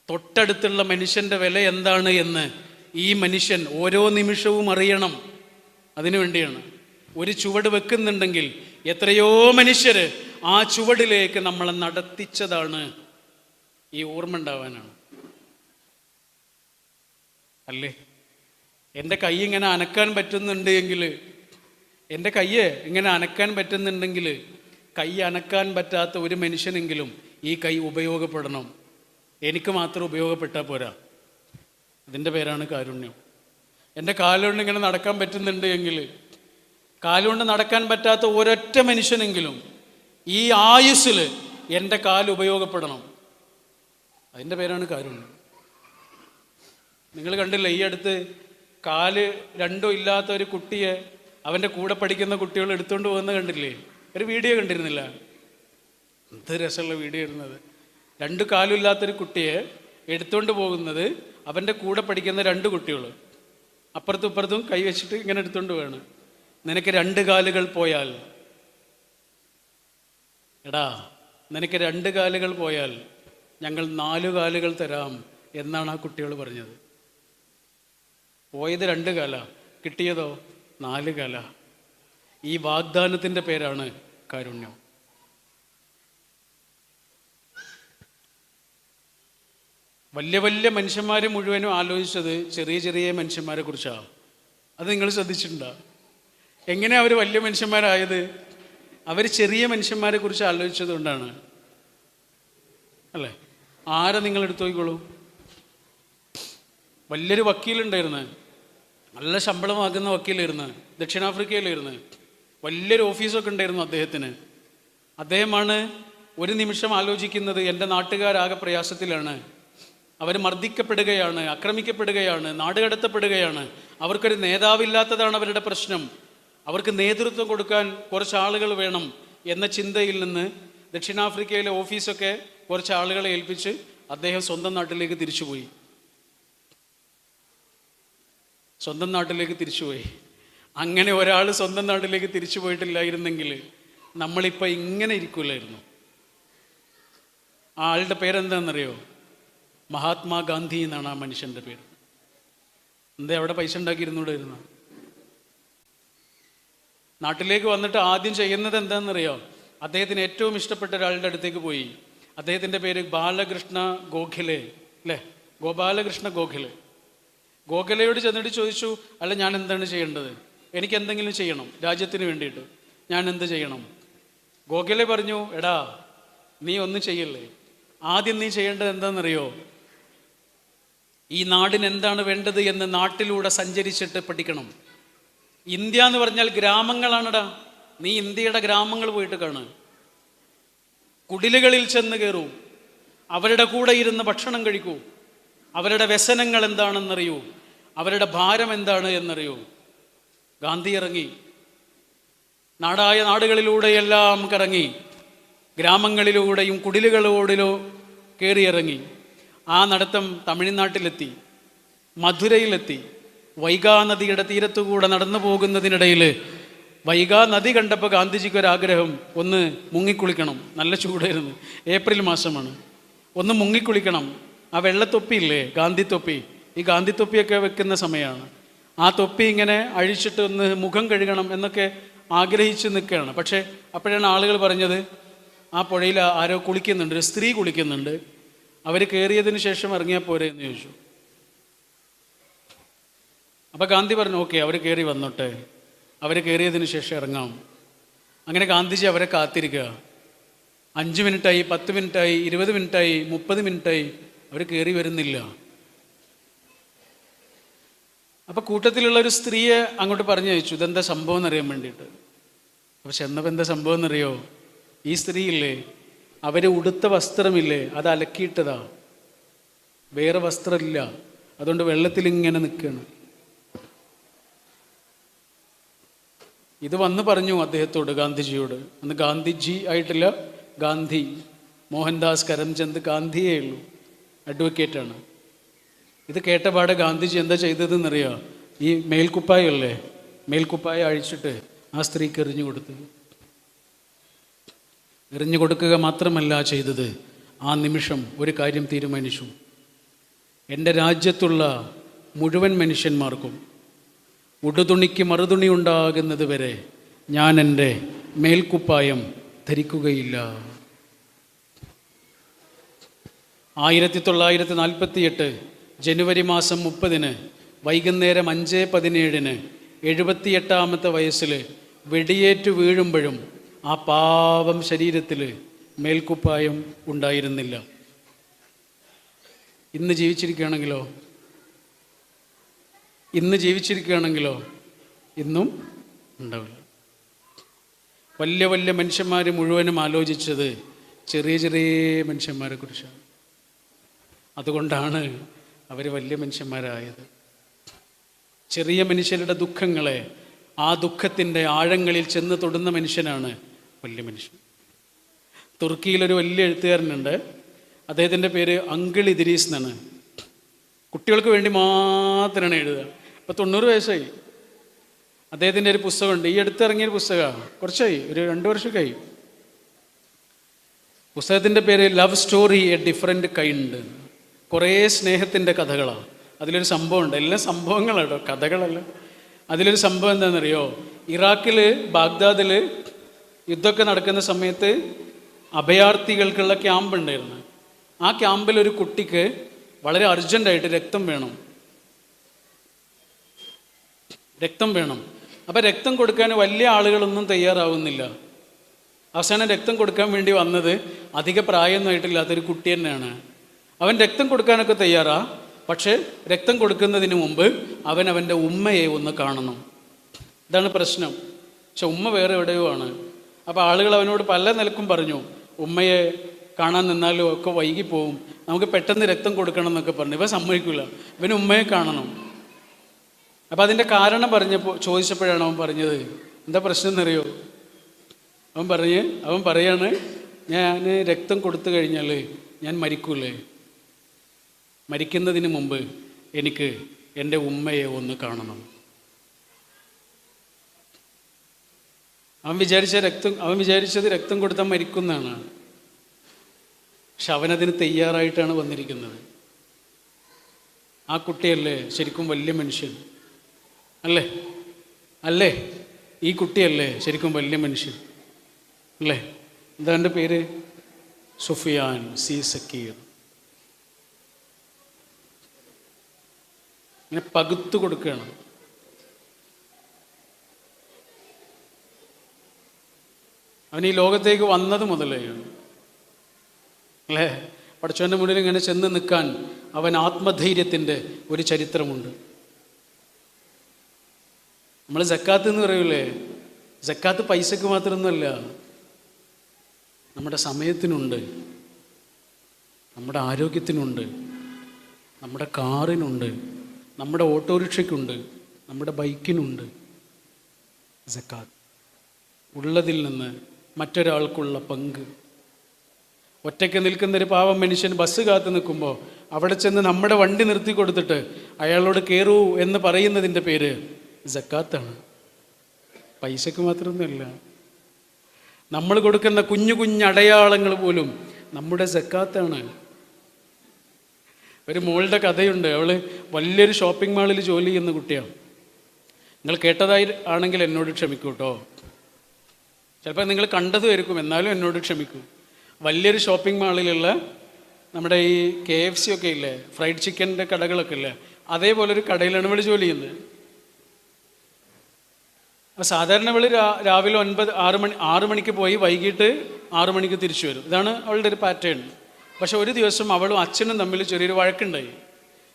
തൊട്ടടുത്തുള്ള മനുഷ്യൻ്റെ വില എന്താണ് എന്ന് ഈ മനുഷ്യൻ ഓരോ നിമിഷവും അറിയണം. അതിനു വേണ്ടിയാണ് ഒരു ചുവട് വെക്കുന്നുണ്ടെങ്കിൽ എത്രയോ മനുഷ്യർ ആ ചുവടിലേക്ക് നമ്മളെ നടത്തിച്ചതാണ്. ഈ ഓർമ്മ ഉണ്ടാവാനാണ്. അല്ലേ? എൻ്റെ കൈ ഇങ്ങനെ അനക്കാൻ പറ്റുന്നുണ്ടെങ്കിൽ, കൈ അനക്കാൻ പറ്റാത്ത ഒരു മനുഷ്യനെങ്കിലും ഈ കൈ ഉപയോഗപ്പെടണം. എനിക്ക് മാത്രം ഉപയോഗപ്പെട്ടാൽ പോരാ. അതിൻ്റെ പേരാണ് കാരുണ്യം. എൻ്റെ കാലുകൊണ്ട് ഇങ്ങനെ നടക്കാൻ പറ്റുന്നുണ്ട് എങ്കിൽ, കാലുകൊണ്ട് നടക്കാൻ പറ്റാത്ത ഒരൊറ്റ മനുഷ്യനെങ്കിലും ഈ ആയുസ്സിൽ എൻ്റെ കാല് ഉപയോഗപ്പെടണം. അതിൻ്റെ പേരാണ് കാരുണ്യം. നിങ്ങൾ കണ്ടില്ല, ഈ അടുത്ത് കാല് രണ്ടോ ഇല്ലാത്ത ഒരു കുട്ടിയെ അവൻ്റെ കൂടെ പഠിക്കുന്ന കുട്ടികൾ എടുത്തുകൊണ്ട് പോകുന്ന കണ്ടില്ലേ? ഒരു വീഡിയോ കണ്ടിരുന്നില്ല? എന്ത് രസമുള്ള വീഡിയോ ഇരുന്നത്. 2 കാലില്ലാത്തൊരു കുട്ടിയെ എടുത്തുകൊണ്ട് പോകുന്നത് അവൻ്റെ കൂടെ പഠിക്കുന്ന 2 കുട്ടികൾ അപ്പുറത്തും ഇപ്പുറത്തും കൈവച്ചിട്ട് ഇങ്ങനെ എടുത്തുകൊണ്ട് പോവാണ്. നിനക്ക് 2 കാലുകൾ പോയാൽ, നിനക്ക് 2 കാലുകൾ പോയാൽ ഞങ്ങൾ 4 കാലുകൾ തരാം എന്നാണ് ആ കുട്ടികൾ പറഞ്ഞത്. പോയത് 2 കാല, കിട്ടിയതോ 4 കാല. ഈ വാഗ്ദാനത്തിൻ്റെ പേരാണ് കാരുണ്യം. വലിയ വലിയ മനുഷ്യന്മാരെ മുഴുവനും ആലോചിച്ചത് ചെറിയ ചെറിയ മനുഷ്യന്മാരെ കുറിച്ചാണ്. അത് നിങ്ങൾ ശ്രദ്ധിച്ചിട്ടുണ്ടോ? എങ്ങനെയാണ് അവർ വലിയ മനുഷ്യന്മാരായത്? അവർ ചെറിയ മനുഷ്യന്മാരെ കുറിച്ച് ആലോചിച്ചത് കൊണ്ടാണ്. അല്ലേ? ആരെ നിങ്ങൾ എടുത്തു നോക്കിക്കോളൂ. വലിയൊരു വക്കീലുണ്ടായിരുന്നു, നല്ല ശമ്പളം വാങ്ങുന്ന വക്കീലായിരുന്നു, ദക്ഷിണാഫ്രിക്കയിലായിരുന്നു. വലിയൊരു ഓഫീസൊക്കെ ഉണ്ടായിരുന്നു അദ്ദേഹത്തിന്. അദ്ദേഹമാണ് ഒരു നിമിഷം ആലോചിക്കുന്നത്, എൻ്റെ നാട്ടുകാരാകെ പ്രയാസത്തിലാണ്, അവർ മർദ്ദിക്കപ്പെടുകയാണ്, ആക്രമിക്കപ്പെടുകയാണ്, നാടുകടത്തപ്പെടുകയാണ്, അവർക്കൊരു നേതാവില്ലാത്തതാണ് അവരുടെ പ്രശ്നം, അവർക്ക് നേതൃത്വം കൊടുക്കാൻ കുറച്ച് ആളുകൾ വേണം എന്ന ചിന്തയിൽ നിന്ന് ദക്ഷിണാഫ്രിക്കയിലെ ഓഫീസൊക്കെ കുറച്ച് ആളുകളെ ഏൽപ്പിച്ച് അദ്ദേഹം സ്വന്തം നാട്ടിലേക്ക് തിരിച്ചുപോയി. അങ്ങനെ ഒരാൾ സ്വന്തം നാട്ടിലേക്ക് തിരിച്ചു പോയിട്ടില്ലായിരുന്നെങ്കിൽ നമ്മളിപ്പോൾ ഇങ്ങനെ ഇരിക്കില്ലായിരുന്നു. ആ ആളുടെ പേരെന്താണെന്നറിയോ? മഹാത്മാഗാന്ധി എന്നാണ് ആ മനുഷ്യൻ്റെ പേര്. എന്താ അവിടെ പൈസ ഉണ്ടാക്കിയിരുന്നൂടായിരുന്നു? നാട്ടിലേക്ക് വന്നിട്ട് ആദ്യം ചെയ്യുന്നത് എന്താണെന്നറിയോ? അദ്ദേഹത്തിന് ഏറ്റവും ഇഷ്ടപ്പെട്ട ഒരാളുടെ അടുത്തേക്ക് പോയി. അദ്ദേഹത്തിൻ്റെ പേര് ബാലകൃഷ്ണ ഗോഖലെ, അല്ലേ? ഗോപാലകൃഷ്ണ ഗോഖലെ. ഗോഖലയോട് ചെന്നിട്ട് ചോദിച്ചു, അല്ല ഞാൻ എന്താണ് ചെയ്യേണ്ടത്? എനിക്ക് എന്തെങ്കിലും ചെയ്യണം രാജ്യത്തിന് വേണ്ടിയിട്ട്, ഞാൻ എന്ത് ചെയ്യണം? ഗോഖലെ പറഞ്ഞു, എടാ നീ ഒന്നും ചെയ്യല്ലേ, ആദ്യം നീ ചെയ്യേണ്ടത് എന്താണെന്നറിയോ? ഈ നാടിന് എന്താണ് വേണ്ടത് എന്ന് നാട്ടിലൂടെ സഞ്ചരിച്ചിട്ട് പഠിക്കണം. ഇന്ത്യ എന്ന് പറഞ്ഞാൽ ഗ്രാമങ്ങളാണെടാ. നീ ഇന്ത്യയുടെ ഗ്രാമങ്ങൾ പോയിട്ട് കാണുക. കുടിലുകളിൽ ചെന്ന് കയറൂ, അവരുടെ കൂടെ ഇരുന്ന് ഭക്ഷണം കഴിക്കൂ, അവരുടെ വ്യസനങ്ങൾ എന്താണെന്നറിയൂ, അവരുടെ ഭാരം എന്താണ് എന്നറിയൂ. ഗാന്ധി ഇറങ്ങി, നാടായ നാടുകളിലൂടെയെല്ലാം കറങ്ങി, ഗ്രാമങ്ങളിലൂടെയും കുടിലുകളോടിലോ കയറിയിറങ്ങി. ആ നടത്തം തമിഴ്നാട്ടിലെത്തി, മധുരയിലെത്തി. വൈഗാ നദിയുടെ തീരത്തുകൂടെ നടന്നു പോകുന്നതിനിടയിൽ വൈഗാ നദി കണ്ടപ്പോൾ ഗാന്ധിജിക്കൊരാഗ്രഹം, ഒന്ന് മുങ്ങിക്കുളിക്കണം. നല്ല ചൂടായിരുന്നു, ഏപ്രിൽ മാസമാണ്. ഒന്ന് മുങ്ങിക്കുളിക്കണം. ആ വെള്ളത്തൊപ്പിയില്ലേ, ഗാന്ധി തൊപ്പി, ഈ ഗാന്ധി തൊപ്പിയൊക്കെ വെക്കുന്ന സമയമാണ്. ആ തൊപ്പി ഇങ്ങനെ അഴിച്ചിട്ട് ഒന്ന് മുഖം കഴുകണം എന്നൊക്കെ ആഗ്രഹിച്ച് നിൽക്കുകയാണ്. പക്ഷേ അപ്പോഴാണ് ആളുകൾ പറഞ്ഞത്, ആ പുഴയിൽ ആരോ കുളിക്കുന്നുണ്ട്, ഒരു സ്ത്രീ കുളിക്കുന്നുണ്ട്. അവർ കയറിയതിന് ശേഷം ഇറങ്ങിയാൽ പോരെ എന്ന് ചോദിച്ചു. അപ്പോൾ ഗാന്ധി പറഞ്ഞു ഓക്കെ, അവർ കയറി വന്നോട്ടെ, അവർ കയറിയതിന് ശേഷം ഇറങ്ങാം. അങ്ങനെ ഗാന്ധിജി അവരെ കാത്തിരിക്കുക. 5 മിനിറ്റായി, 10 മിനിറ്റായി, 20 മിനിറ്റായി, 30 മിനിറ്റായി, അവർ കയറി വരുന്നില്ല. അപ്പോൾ കൂട്ടത്തിലുള്ള ഒരു സ്ത്രീയെ അങ്ങോട്ട് പറഞ്ഞു അയച്ചു, ഇതെന്താ സംഭവം എന്നറിയാൻ വേണ്ടിയിട്ട്. അപ്പോൾ ചെന്നപ്പോൾ എന്താ സംഭവം എന്നറിയോ? ഈ സ്ത്രീയില്ലേ, അവർ ഉടുത്ത വസ്ത്രമില്ലേ, അത് അലക്കിയിട്ടതാ, വേറെ വസ്ത്രമില്ല, അതുകൊണ്ട് വെള്ളത്തിലിങ്ങനെ നിൽക്കുകയാണ്. ഇത് വന്ന് പറഞ്ഞു അദ്ദേഹത്തോട്, ഗാന്ധിജിയോട്. അന്ന് ഗാന്ധിജി ആയിട്ടില്ല, ഗാന്ധി, മോഹൻദാസ് കരംചന്ദ് ഗാന്ധിയേ ഉള്ളൂ, അഡ്വക്കേറ്റാണ്. ഇത് കേട്ടപാടെ ഗാന്ധിജി എന്താ ചെയ്തതെന്നറിയാം? ഈ മേൽക്കുപ്പായല്ലേ, മേൽക്കുപ്പായ അഴിച്ചിട്ട് ആ സ്ത്രീക്ക് എറിഞ്ഞു കൊടുത്തു. എറിഞ്ഞു കൊടുക്കുക മാത്രമല്ല ചെയ്തത്, ആ നിമിഷം ഒരു കാര്യം തീരുമാനിച്ചു. എൻ്റെ രാജ്യത്തുള്ള മുഴുവൻ മനുഷ്യന്മാർക്കും ഉടുതുണിക്ക് മറുതുണി ഉണ്ടാകുന്നത് വരെ ഞാൻ എൻ്റെ മേൽക്കുപ്പായം ധരിക്കുകയില്ല. 1948 ജനുവരി മാസം 30 വൈകുന്നേരം 5:17 78ാമത്തെ വയസ്സിൽ വെടിയേറ്റു വീഴുമ്പോഴും ആ പാവം ശരീരത്തിൽ മേൽക്കുപ്പായം ഉണ്ടായിരുന്നില്ല. ഇന്ന് ജീവിച്ചിരിക്കുകയാണെങ്കിലോ ഇന്നും ഉണ്ടാവില്ല. വലിയ വലിയ മനുഷ്യന്മാർ മുഴുവനും ആലോചിച്ചത് ചെറിയ ചെറിയ മനുഷ്യന്മാരെ കുറിച്ചാണ്. അതുകൊണ്ടാണ് അവർ വലിയ മനുഷ്യന്മാരായത്. ചെറിയ മനുഷ്യരുടെ ദുഃഖങ്ങളെ, ആ ദുഃഖത്തിൻ്റെ ആഴങ്ങളിൽ ചെന്ന് തൊടുന്ന മനുഷ്യനാണ് വലിയ മനുഷ്യൻ. തുർക്കിയിലൊരു വലിയ എഴുത്തുകാരനുണ്ട്, അദ്ദേഹത്തിൻ്റെ പേര് അങ്കിൾ ഇദ്രീസ് എന്നാണ്. കുട്ടികൾക്ക് വേണ്ടി മാത്രമാണ് എഴുതുക. ഇപ്പോൾ 90 വയസ്സായി. അദ്ദേഹത്തിൻ്റെ ഒരു പുസ്തകമുണ്ട്, ഈ അടുത്തിറങ്ങിയൊരു പുസ്തകമാണ്, കുറച്ചായി, ഒരു 2 വർഷമൊക്കെയായി. പുസ്തകത്തിൻ്റെ പേര് love story A different kind. കുറേ സ്നേഹത്തിൻ്റെ കഥകളാണ്. അതിലൊരു സംഭവമുണ്ട്, എല്ലാം സംഭവങ്ങളാട്ടോ, കഥകളല്ല. അതിലൊരു സംഭവം എന്താണെന്നറിയോ? ഇറാഖിൽ ബാഗ്ദാദിൽ യുദ്ധമൊക്കെ നടക്കുന്ന സമയത്ത് അഭയാർത്ഥികൾക്കുള്ള ക്യാമ്പ് ഉണ്ടായിരുന്നു. ആ ക്യാമ്പിൽ ഒരു കുട്ടിക്ക് വളരെ അർജൻറ്റായിട്ട് രക്തം വേണം. അപ്പോൾ രക്തം കൊടുക്കാൻ വലിയ ആളുകളൊന്നും തയ്യാറാവുന്നില്ല. അവസാനം രക്തം കൊടുക്കാൻ വേണ്ടി വന്നത് അധിക പ്രായമൊന്നുമായിട്ടില്ലാത്തൊരു കുട്ടി തന്നെയാണ്. അവൻ രക്തം കൊടുക്കാനൊക്കെ തയ്യാറാ, പക്ഷേ രക്തം കൊടുക്കുന്നതിന് മുമ്പ് അവൻ്റെ ഉമ്മയെ ഒന്ന് കാണണം. ഇതാണ് പ്രശ്നം. പക്ഷെ ഉമ്മ വേറെ എവിടെയോ ആണ്. അപ്പോൾ ആളുകൾ അവനോട് പല നിലക്കും പറഞ്ഞു, ഉമ്മയെ കാണാൻ നിന്നാലും ഒക്കെ വൈകിപ്പോവും, നമുക്ക് പെട്ടെന്ന് രക്തം കൊടുക്കണം എന്നൊക്കെ പറഞ്ഞു. ഇവൻ സമ്മതിക്കില്ല, ഇവന് ഉമ്മയെ കാണണം. അപ്പോൾ അതിൻ്റെ കാരണം ചോദിച്ചപ്പോഴാണ് അവൻ പറഞ്ഞത്, എന്താ പ്രശ്നം എന്നറിയോ? അവൻ പറയാണ്, ഞാൻ രക്തം കൊടുത്തു കഴിഞ്ഞാൽ ഞാൻ മരിക്കൂലേ, മരിക്കുന്നതിന് മുമ്പ് എനിക്ക് എൻ്റെ ഉമ്മയെ ഒന്ന് കാണണം. അവൻ വിചാരിച്ചത് രക്തം കൊടുത്താൽ മരിക്കുന്നതാണ്. പക്ഷെ അവനതിന് തയ്യാറായിട്ടാണ് വന്നിരിക്കുന്നത്. ആ കുട്ടിയല്ലേ ശരിക്കും വലിയ മനുഷ്യൻ? അല്ലേ? ഈ കുട്ടിയല്ലേ ശരിക്കും വലിയ മനുഷ്യൻ? അല്ലേ? എന്താ എൻ്റെ പേര്? സുഫിയാൻ സി സക്കീർ. ഇങ്ങനെ പകുത്തു കൊടുക്കുകയാണ്. അവൻ ഈ ലോകത്തേക്ക് വന്നത് മുതലേ അല്ലേ, പടച്ചവൻ്റെ മുന്നിൽ ഇങ്ങനെ ചെന്ന് നിൽക്കാൻ അവൻ ആത്മധൈര്യത്തിൻ്റെ ഒരു ചരിത്രമുണ്ട്. നമ്മൾ സക്കാത്ത് എന്ന് പറയൂലേ, സക്കാത്ത് പൈസക്ക് മാത്രമൊന്നുമല്ല, നമ്മുടെ സമയത്തിനുണ്ട്, നമ്മുടെ ആരോഗ്യത്തിനുണ്ട്, നമ്മുടെ കാറിനുണ്ട്, നമ്മുടെ ഓട്ടോറിക്ഷയ്ക്കുണ്ട്, നമ്മുടെ ബൈക്കിനുണ്ട് സക്കാത്ത്. ഉള്ളതിൽ നിന്ന് മറ്റൊരാൾക്കുള്ള പങ്ക്. ഒറ്റയ്ക്ക് നിൽക്കുന്നൊരു പാവം മനുഷ്യൻ ബസ് കാത്ത് നിൽക്കുമ്പോൾ അവിടെ ചെന്ന് നമ്മുടെ വണ്ടി നിർത്തി കൊടുത്തിട്ട് അയാളോട് കയറൂ എന്ന് പറയുന്നതിൻ്റെ പേര് സക്കാത്താണ്. പൈസക്ക് മാത്രമൊന്നുമല്ല, നമ്മൾ കൊടുക്കുന്ന കുഞ്ഞു കുഞ്ഞടയാളങ്ങൾ പോലും നമ്മുടെ സക്കാത്താണ്. ഒരു മോളുടെ കഥയുണ്ട്. അവൾ വലിയൊരു ഷോപ്പിംഗ് മാളിൽ ജോലി ചെയ്യുന്ന കുട്ടിയാണ്. നിങ്ങൾ കേട്ടതായി ആണെങ്കിൽ എന്നോട് ക്ഷമിക്കൂ കേട്ടോ, ചിലപ്പോൾ നിങ്ങൾ കണ്ടതുമായിരിക്കും, എന്നാലും എന്നോട് ക്ഷമിക്കൂ. വലിയൊരു ഷോപ്പിംഗ് മാളിലുള്ള നമ്മുടെ ഈ KFC ഒക്കെ ഇല്ലേ, ഫ്രൈഡ് ചിക്കൻ്റെ കടകളൊക്കെ ഇല്ലേ, അതേപോലെ ഒരു കടയിലാണ് ഇവൾ ജോലി ചെയ്യുന്നത്. അപ്പോൾ സാധാരണ ഇവൾ രാവിലെ 6 മണിക്ക് പോയി വൈകിട്ട് 6 മണിക്ക് തിരിച്ചു വരും. ഇതാണ് അവളുടെ ഒരു പാറ്റേൺ. പക്ഷെ ഒരു ദിവസം അവളും അച്ഛനും തമ്മിൽ ചെറിയൊരു വഴക്കുണ്ടായി.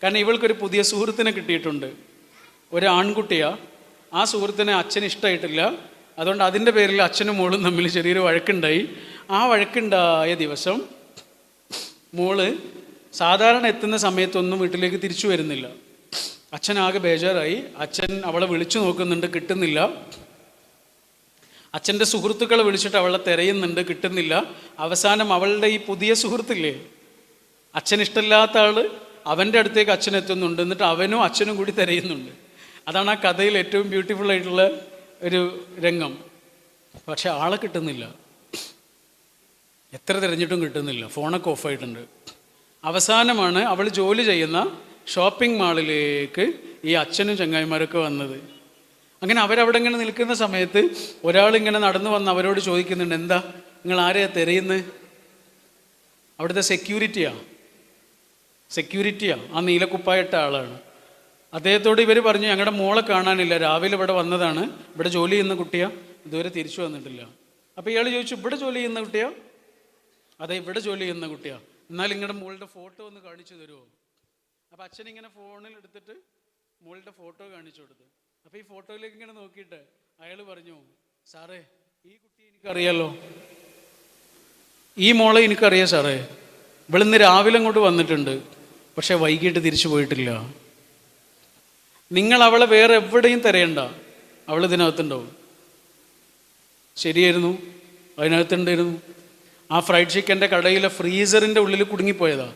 കാരണം ഇവൾക്കൊരു പുതിയ സുഹൃത്തിനെ കിട്ടിയിട്ടുണ്ട്, ഒരു ആൺകുട്ടിയാണ്. ആ സുഹൃത്തിനെ അച്ഛന് ഇഷ്ടമായിട്ടില്ല. അതുകൊണ്ട് അതിൻ്റെ പേരിൽ അച്ഛനും മോളും തമ്മിൽ ചെറിയൊരു വഴക്കുണ്ടായി. ആ വഴക്കുണ്ടായ ദിവസം മോള് സാധാരണ എത്തുന്ന സമയത്തൊന്നും വീട്ടിലേക്ക് തിരിച്ചു വരുന്നില്ല. അച്ഛനാകെ ബേജാറായി. അച്ഛൻ അവളെ വിളിച്ചു നോക്കുന്നുണ്ട്, കിട്ടുന്നില്ല. അച്ഛൻ്റെ സുഹൃത്തുക്കളെ വിളിച്ചിട്ട് അവളെ തിരയുന്നുണ്ട്, കിട്ടുന്നില്ല. അവസാനം അവളുടെ ഈ പുതിയ സുഹൃത്തില്ലേ, അച്ഛനിഷ്ടമില്ലാത്ത ആൾ, അവൻ്റെ അടുത്തേക്ക് അച്ഛൻ എത്തുന്നുണ്ട്. എന്നിട്ട് അവനും അച്ഛനും കൂടി തിരയുന്നുണ്ട്. അതാണ് ആ കഥയിൽ ഏറ്റവും ബ്യൂട്ടിഫുൾ ആയിട്ടുള്ള ഒരു രംഗം. പക്ഷെ ആളെ കിട്ടുന്നില്ല, എത്ര തിരഞ്ഞിട്ടും കിട്ടുന്നില്ല. ഫോണൊക്കെ ഓഫായിട്ടുണ്ട്. അവസാനമാണ് അവൾ ജോലി ചെയ്യുന്ന ഷോപ്പിംഗ് മാളിലേക്ക് ഈ അച്ഛനും ചങ്ങായിമാരൊക്കെ വന്നത്. അങ്ങനെ അവരവിടെ ഇങ്ങനെ നിൽക്കുന്ന സമയത്ത് ഒരാളിങ്ങനെ നടന്നു വന്ന് അവരോട് ചോദിക്കുന്നുണ്ട്, എന്താ നിങ്ങൾ ആരെയാ തിരയുന്നത്? അവിടുത്തെ സെക്യൂരിറ്റിയാ, ആ നീലക്കുപ്പായിട്ട ആളാണ്. അദ്ദേഹത്തോട് ഇവർ പറഞ്ഞു, ഞങ്ങളുടെ മോളെ കാണാനില്ല, രാവിലെ ഇവിടെ വന്നതാണ്, ഇവിടെ ജോലി ചെയ്യുന്ന കുട്ടിയാ, ഇതുവരെ തിരിച്ചു വന്നിട്ടില്ല. അപ്പോൾ ഇയാൾ ചോദിച്ചു, ഇവിടെ ജോലി ചെയ്യുന്ന കുട്ടിയാ? അതെ, ഇവിടെ ജോലി ചെയ്യുന്ന കുട്ടിയാ. എന്നാൽ നിങ്ങളുടെ മോളുടെ ഫോട്ടോ ഒന്ന് കാണിച്ചു തരുമോ? അപ്പോൾ അച്ഛൻ ഇങ്ങനെ ഫോണിൽ എടുത്തിട്ട് മോളുടെ ഫോട്ടോ കാണിച്ചു കൊടുത്തു. അപ്പോൾ ഈ ഫോട്ടോയിലേക്ക് ഇങ്ങനെ നോക്കിയിട്ട് അയാൾ പറഞ്ഞു, സാറേ ഈ കുട്ടി എനിക്കറിയാലോ, ഈ മോളെ എനിക്കറിയാം സാറേ, ഇവളിന്ന് രാവിലെ അങ്ങോട്ട് വന്നിട്ടുണ്ട്, പക്ഷെ വൈകിട്ട് തിരിച്ചു പോയിട്ടില്ല. നിങ്ങൾ അവളെ വേറെ എവിടെയും തിരയണ്ട, അവൾ ഇതിനകത്തുണ്ടാവും. ശരിയായിരുന്നു, അതിനകത്തുണ്ടായിരുന്നു. ആ ഫ്രൈഡ് ചിക്കൻ്റെ കടയിലെ ഫ്രീസറിൻ്റെ ഉള്ളിൽ കുടുങ്ങിപ്പോയതാ.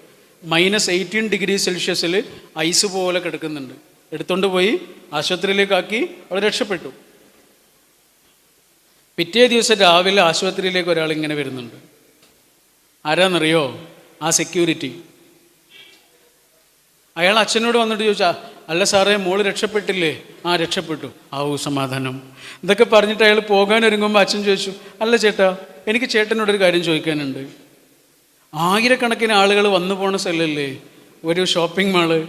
-18 ഡിഗ്രി സെൽഷ്യസിൽ ഐസ് പോലെ കിടക്കുന്നുണ്ട്. എടുത്തുകൊണ്ട് പോയി ആശുപത്രിയിലേക്കാക്കി, അവൾ രക്ഷപ്പെട്ടു. പിറ്റേ ദിവസം രാവിലെ ആശുപത്രിയിലേക്ക് ഒരാൾ ഇങ്ങനെ വരുന്നുണ്ട്. ആരാന്നറിയോ? ആ സെക്യൂരിറ്റി. അയാൾ അച്ഛനോട് വന്നിട്ട് ചോദിച്ചാൽ, അല്ല സാറേ മോള് രക്ഷപ്പെട്ടില്ലേ? ആ രക്ഷപ്പെട്ടു. സമാധാനം. ഇതൊക്കെ പറഞ്ഞിട്ട് അയാൾ പോകാൻ ഒരുങ്ങുമ്പോൾ അച്ഛൻ ചോദിച്ചു, അല്ല ചേട്ടാ, എനിക്ക് ചേട്ടനോടൊരു കാര്യം ചോദിക്കാനുണ്ട്. ആയിരക്കണക്കിന് ആളുകൾ വന്നു പോണ സ്ഥലമല്ലേ ഒരു ഷോപ്പിംഗ് മാള്,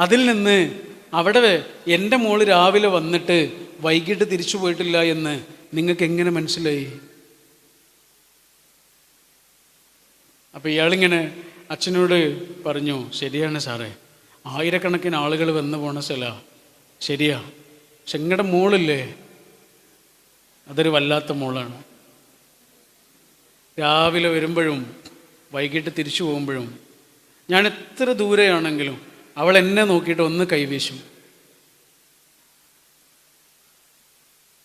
അതിൽ നിന്ന് അവിടെ എൻ്റെ മോള് രാവിലെ വന്നിട്ട് വൈകിട്ട് തിരിച്ചു പോയിട്ടില്ല എന്ന് നിങ്ങൾക്ക് എങ്ങനെ മനസ്സിലായി? അപ്പോൾ ഇയാളിങ്ങനെ അച്ഛനോട് പറഞ്ഞു, ശരിയാണ് സാറേ, ആയിരക്കണക്കിന് ആളുകൾ വന്നു പോണ സ്ഥലമാണ്, ശരിയാ. പക്ഷെ നിങ്ങളുടെ മോളില്ലേ, അതൊരു വല്ലാത്ത മോളാണ്. രാവിലെ വരുമ്പോഴും വൈകിട്ട് തിരിച്ചു പോകുമ്പോഴും ഞാൻ എത്ര ദൂരെയാണെങ്കിലും അവൾ എന്നെ നോക്കിയിട്ട് ഒന്ന് കൈവീശും.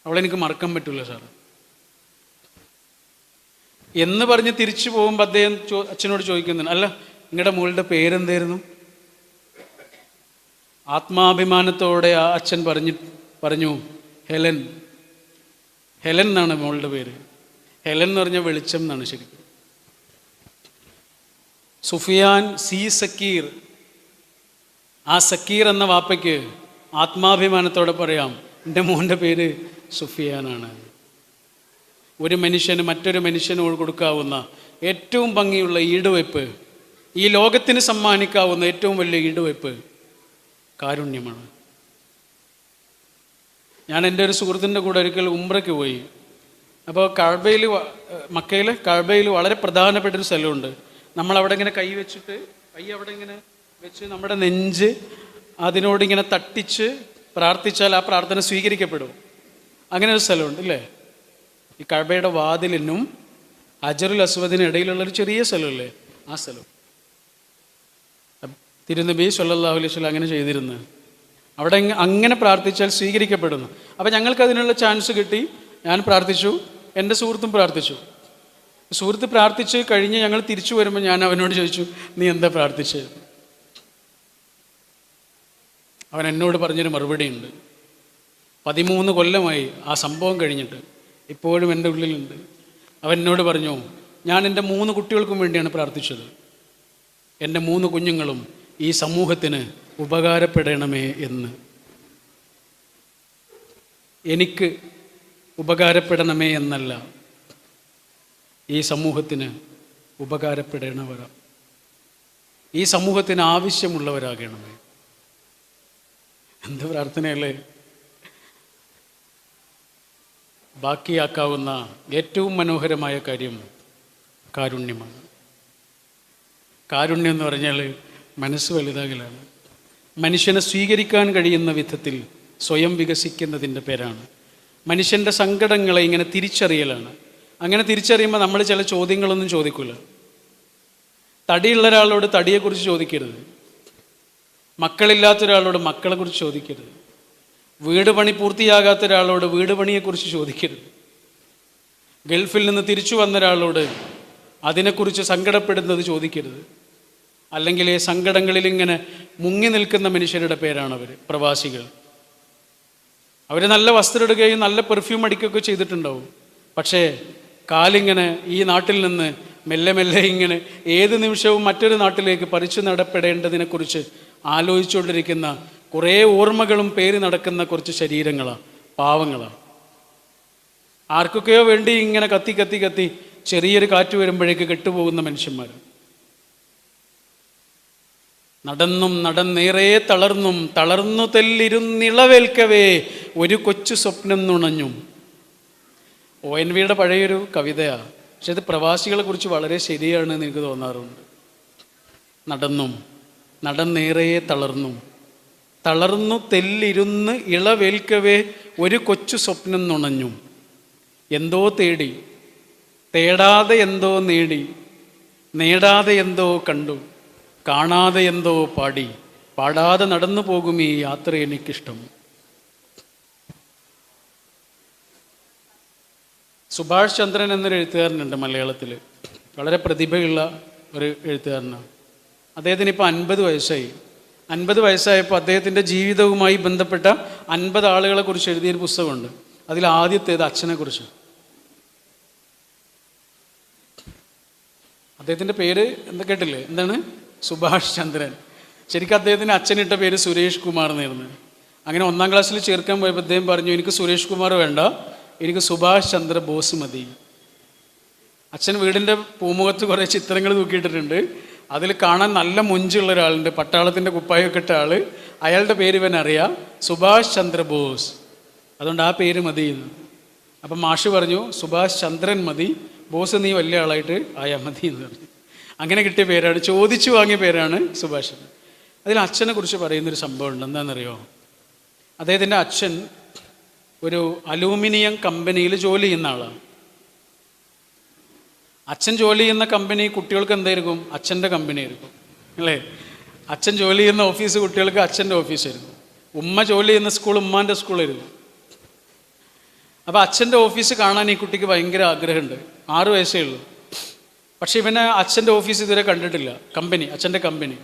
അവളെനിക്ക് മറക്കാൻ പറ്റില്ല സാർ എന്ന് പറഞ്ഞ് തിരിച്ചു പോകുമ്പോൾ അദ്ദേഹം അച്ഛനോട് ചോദിക്കുന്നുണ്ട്, അല്ല നിങ്ങളുടെ മോളുടെ പേരെന്തായിരുന്നു? ആത്മാഭിമാനത്തോടെ ആ അച്ഛൻ പറഞ്ഞു ഹെലൻ. ഹെലൻ എന്നാണ് മോളുടെ പേര്. ഹെലൻ എന്ന് പറഞ്ഞാൽ വെളിച്ചം എന്നാണ് ശരിക്കും. സുഫിയാൻ സി സക്കീർ, ആ സക്കീർ എന്ന വാപ്പയ്ക്ക് ആത്മാഭിമാനത്തോടെ പറയാം, എൻ്റെ മോൻ്റെ പേര് സുഫിയാനാണ്. ഒരു മനുഷ്യന് മറ്റൊരു മനുഷ്യനോട് കൊടുക്കാവുന്ന ഏറ്റവും ഭംഗിയുള്ള ഈടുവയ്പ്, ഈ ലോകത്തിന് സമ്മാനിക്കാവുന്ന ഏറ്റവും വലിയ ഈടുവയ്പ് കാരുണ്യമാണ്. ഞാൻ എൻ്റെ ഒരു സുഹൃത്തിൻ്റെ കൂടെ ഒരിക്കൽ ഉംറയ്ക്ക് പോയി. അപ്പോൾ കഅബയിൽ, മക്കയിലെ കഅബയിൽ വളരെ പ്രധാനപ്പെട്ടൊരു സ്ഥലമുണ്ട്. നമ്മളവിടെ ഇങ്ങനെ കൈ വെച്ചിട്ട്, കൈ അവിടെ ഇങ്ങനെ വെച്ച് നമ്മുടെ നെഞ്ച് അതിനോടിങ്ങനെ തട്ടിച്ച് പ്രാർത്ഥിച്ചാൽ ആ പ്രാർത്ഥന സ്വീകരിക്കപ്പെടും. അങ്ങനെ ഒരു സ്ഥലമുണ്ട് അല്ലേ? ഈ കഅബയുടെ വാതിലിനും ഹജറുൽ അസ്വദിനും ഇടയിലുള്ളൊരു ചെറിയ സ്ഥലമല്ലേ, ആ സ്ഥലം. തിരുനബി സല്ലല്ലാഹു അലൈഹി വസല്ലം അങ്ങനെ ചെയ്തിരുന്നു. അവിടെ അങ്ങനെ പ്രാർത്ഥിച്ചാൽ സ്വീകരിക്കപ്പെടുന്നു. അപ്പോൾ ഞങ്ങൾക്ക് അതിനുള്ള ചാൻസ് കിട്ടി. ഞാൻ പ്രാർത്ഥിച്ചു, എൻ്റെ സുഹൃത്തും പ്രാർത്ഥിച്ചു. സുഹൃത്ത് പ്രാർത്ഥിച്ച് കഴിഞ്ഞ് ഞങ്ങൾ തിരിച്ചു വരുമ്പോൾ ഞാൻ അവനോട് ചോദിച്ചു, നീ എന്താ പ്രാർത്ഥിച്ചത്? അവൻ എന്നോട് പറഞ്ഞൊരു മറുപടി ഉണ്ട്. 13 കൊല്ലമായി ആ സംഭവം കഴിഞ്ഞിട്ട്, ഇപ്പോഴും എൻ്റെ ഉള്ളിലുണ്ട്. അവൻ എന്നോട് പറഞ്ഞു, ഞാൻ എൻ്റെ 3 കുട്ടികൾക്കും വേണ്ടിയാണ് പ്രാർത്ഥിച്ചത്. എൻ്റെ 3 കുഞ്ഞുങ്ങളും ഈ സമൂഹത്തിന് ഉപകാരപ്പെടണമേ എന്ന്. എനിക്ക് ഉപകാരപ്പെടണമേ എന്നല്ല, ഈ സമൂഹത്തിന് ഉപകാരപ്പെടണവരാ. ഈ സമൂഹത്തിന് ആവശ്യമുള്ളവരാകണമേ. എന്ത് പ്രാർത്ഥനയല്ലേ. ബാക്കിയാക്കാവുന്ന ഏറ്റവും മനോഹരമായ കാര്യം കാരുണ്യമാണ്. കാരുണ്യം എന്ന് പറഞ്ഞാൽ മനസ്സ് വലുതാകലാണ്. മനുഷ്യനെ സ്വീകരിക്കാൻ കഴിയുന്ന വിധത്തിൽ സ്വയം വികസിക്കുന്നതിൻ്റെ പേരാണ്. മനുഷ്യൻ്റെ സങ്കടങ്ങളെ ഇങ്ങനെ തിരിച്ചറിയലാണ്. അങ്ങനെ തിരിച്ചറിയുമ്പോൾ നമ്മൾ ചില ചോദ്യങ്ങളൊന്നും ചോദിക്കില്ല. തടിയുള്ള ഒരാളോട് തടിയെക്കുറിച്ച് ചോദിക്കരുത്. മക്കളില്ലാത്ത ഒരാളോട് മക്കളെക്കുറിച്ച് ചോദിക്കരുത്. വീട് പണി പൂർത്തിയാകാത്ത ഒരാളോട് വീട് പണിയെക്കുറിച്ച് ചോദിക്കരുത്. ഗൾഫിൽ നിന്ന് തിരിച്ചു വന്ന ഒരാളോട് അതിനെക്കുറിച്ച് സങ്കടപ്പെടുന്നത് ചോദിക്കരുത്. അല്ലെങ്കിൽ സങ്കടങ്ങളിൽ ഇങ്ങനെ മുങ്ങി നിൽക്കുന്ന മനുഷ്യരുടെ പേരാണവർ പ്രവാസികൾ. അവർ നല്ല വസ്ത്രം ഇടുകയും നല്ല പെർഫ്യൂം അടിക്കുകയൊക്കെ ചെയ്തിട്ടുണ്ടാവും. പക്ഷേ കാലിങ്ങനെ ഈ നാട്ടിൽ നിന്ന് മെല്ലെ മെല്ലെ ഇങ്ങനെ ഏത് നിമിഷവും മറ്റൊരു നാട്ടിലേക്ക് പറിച്ചു നടപ്പെടേണ്ടതിനെക്കുറിച്ച് ആലോചിച്ചുകൊണ്ടിരിക്കുന്ന കുറേ ഓർമ്മകളും പേര് നടക്കുന്ന കുറച്ച് ശരീരങ്ങളാണ്, പാവങ്ങളാണ്. ആർക്കൊക്കെയോ വേണ്ടി ഇങ്ങനെ കത്തി കത്തി കത്തി ചെറിയൊരു കാറ്റ് വരുമ്പോഴേക്ക് കെട്ടുപോകുന്ന മനുഷ്യന്മാർ. നടന്നും നടന്നേറെ തളർന്നും തളർന്നു തെല്ലിരുന്നിളവേൽക്കവേ ഒരു കൊച്ചു സ്വപ്നം നുണഞ്ഞും. ONVയുടെ പഴയൊരു കവിതയാണ്. പക്ഷെ ഇത് പ്രവാസികളെ കുറിച്ച് വളരെ ശരിയാണെന്ന് എനിക്ക് തോന്നാറുണ്ട്. നടന്നും നടന്നേറെ തളർന്നും തളർന്നു തെല്ലിരുന്ന് ഇളവേൽക്കവേ ഒരു കൊച്ചു സ്വപ്നം നുണഞ്ഞും. എന്തോ തേടി തേടാതെ എന്തോ നേടി, നേടാതെ എന്തോ കണ്ടു, കാണാതെ എന്തോ പാടി, പാടാതെ നടന്നു പോകും ഈ യാത്ര എനിക്കിഷ്ടം. സുഭാഷ് ചന്ദ്രൻ എന്നൊരു എഴുത്തുകാരനുണ്ട് മലയാളത്തിൽ. വളരെ പ്രതിഭയുള്ള ഒരു എഴുത്തുകാരനാണ്. അദ്ദേഹത്തിന് ഇപ്പോൾ 50 വയസ്സായി. 50 വയസ്സായപ്പോൾ അദ്ദേഹത്തിൻ്റെ ജീവിതവുമായി ബന്ധപ്പെട്ട 50 ആളുകളെ കുറിച്ച് എഴുതിയൊരു പുസ്തകമുണ്ട്. അതിൽ ആദ്യത്തേത് അച്ഛനെ കുറിച്ച്. അദ്ദേഹത്തിൻ്റെ പേര് എന്താ കേട്ടില്ലേ? എന്താണ്? സുഭാഷ് ചന്ദ്രൻ. ശരിക്കും അദ്ദേഹത്തിന് അച്ഛനിട്ട പേര് സുരേഷ് കുമാർ എന്നായിരുന്നു. അങ്ങനെ 1-ാം ക്ലാസ്സിൽ ചേർക്കാൻ പോയപ്പോൾ അദ്ദേഹം പറഞ്ഞു, എനിക്ക് സുരേഷ് കുമാർ വേണ്ട, എനിക്ക് സുഭാഷ് ചന്ദ്ര ബോസ് മതി. അച്ഛൻ വീടിൻ്റെ പൂമുഖത്ത് കുറേ ചിത്രങ്ങൾ തൂക്കിയിട്ടിട്ടുണ്ട്. അതിൽ കാണാൻ നല്ല മൊഞ്ചുള്ള ഒരാളുണ്ട്, പട്ടാളത്തിൻ്റെ കുപ്പായൊക്കെ ഇട്ട ആൾ. അയാളുടെ പേര് ഇവനറിയാം, സുഭാഷ് ചന്ദ്ര ബോസ്. അതുകൊണ്ട് ആ പേര് മതി എന്ന്. അപ്പം മാഷ് പറഞ്ഞു, സുഭാഷ് ചന്ദ്രൻ മതി, ബോസ് നീ വലിയ ആളായിട്ട് ആയാൽ മതി എന്ന് പറഞ്ഞു. അങ്ങനെ കിട്ടിയ പേരാണ്, ചോദിച്ചു വാങ്ങിയ പേരാണ് സുഭാഷ്. അതിൽ അച്ഛനെ കുറിച്ച് പറയുന്നൊരു സംഭവമുണ്ട്. എന്താണെന്നറിയോ? അദ്ദേഹത്തിൻ്റെ അച്ഛൻ ഒരു അലൂമിനിയം കമ്പനിയിൽ ജോലി ചെയ്യുന്ന ആളാണ്. അച്ഛൻ ജോലി ചെയ്യുന്ന കമ്പനി കുട്ടികൾക്ക് എന്തായിരിക്കും? അച്ഛൻ്റെ കമ്പനി ആയിരിക്കും അല്ലേ? അച്ഛൻ ജോലി ചെയ്യുന്ന ഓഫീസ് കുട്ടികൾക്ക് അച്ഛൻ്റെ ഓഫീസായിരുന്നു. ഉമ്മ ജോലി ചെയ്യുന്ന സ്കൂൾ ഉമ്മാൻ്റെ സ്കൂളായിരുന്നു. അപ്പോൾ അച്ഛൻ്റെ ഓഫീസ് കാണാൻ ഈ കുട്ടിക്ക് ഭയങ്കര ആഗ്രഹമുണ്ട്. 6 വയസ്സേ ഉള്ളൂ. പക്ഷെ ഇവനെ അച്ഛൻ്റെ ഓഫീസ് ഇതുവരെ കണ്ടിട്ടില്ല, കമ്പനി, അച്ഛൻ്റെ കമ്പനി.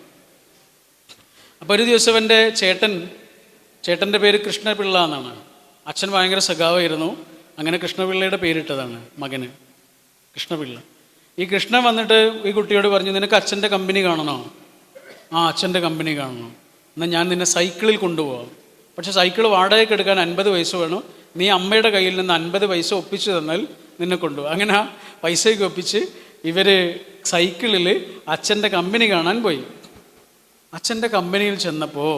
അപ്പോൾ ഒരു ദിവസം എൻ്റെ ചേട്ടൻ്റെ പേര് കൃഷ്ണപിള്ള എന്നാണ്. അച്ഛൻ ഭയങ്കര സഖാവായിരുന്നു. അങ്ങനെ കൃഷ്ണപിള്ളയുടെ പേരിട്ടതാണ് മകന്, കൃഷ്ണപിള്ള. ഈ കൃഷ്ണൻ വന്നിട്ട് ഈ കുട്ടിയോട് പറഞ്ഞു, നിനക്ക് അച്ഛൻ്റെ കമ്പനി കാണണോ? ആ, അച്ഛൻ്റെ കമ്പനി കാണണം. എന്നാൽ ഞാൻ നിന്നെ സൈക്കിളിൽ കൊണ്ടുപോകാം. പക്ഷെ സൈക്കിൾ വാടകയ്ക്ക് എടുക്കാൻ 50 പൈസ വേണം. നീ അമ്മയുടെ കയ്യിൽ നിന്ന് 50 പൈസ ഒപ്പിച്ച് തന്നാൽ നിന്നെ കൊണ്ടുപോകും. അങ്ങനെ ആ പൈസയൊക്കെ ഒപ്പിച്ച് ഇവർ സൈക്കിളിൽ അച്ഛൻ്റെ കമ്പനി കാണാൻ പോയി. അച്ഛൻ്റെ കമ്പനിയിൽ ചെന്നപ്പോൾ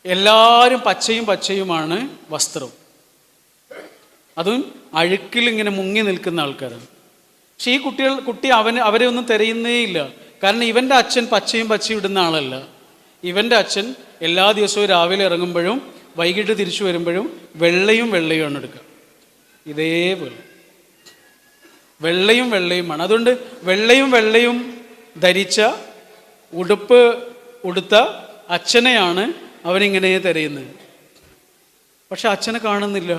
എല്ലാവരും പച്ചയുമാണ് വസ്ത്രം. അതും അഴുക്കിലിങ്ങനെ മുങ്ങി നിൽക്കുന്ന ആൾക്കാരാണ്. പക്ഷെ ഈ കുട്ടി അവരെ ഒന്നും തിരയുന്നേ ഇല്ല. കാരണം ഇവൻ്റെ അച്ഛൻ പച്ചയും ഇടുന്ന ആളല്ല. ഇവൻ്റെ അച്ഛൻ എല്ലാ ദിവസവും രാവിലെ ഇറങ്ങുമ്പോഴും വൈകിട്ട് തിരിച്ചു വരുമ്പോഴും വെള്ളയുമാണ് എടുക്കുക. ഇതേപോലെ വെള്ളയുമാണ്. അതുകൊണ്ട് വെള്ളയും ധരിച്ച ഉടുപ്പ് ഉടുത്ത അച്ഛനെയാണ് അവനിങ്ങനെ തിരയുന്നത്. പക്ഷെ അച്ഛനെ കാണുന്നില്ല.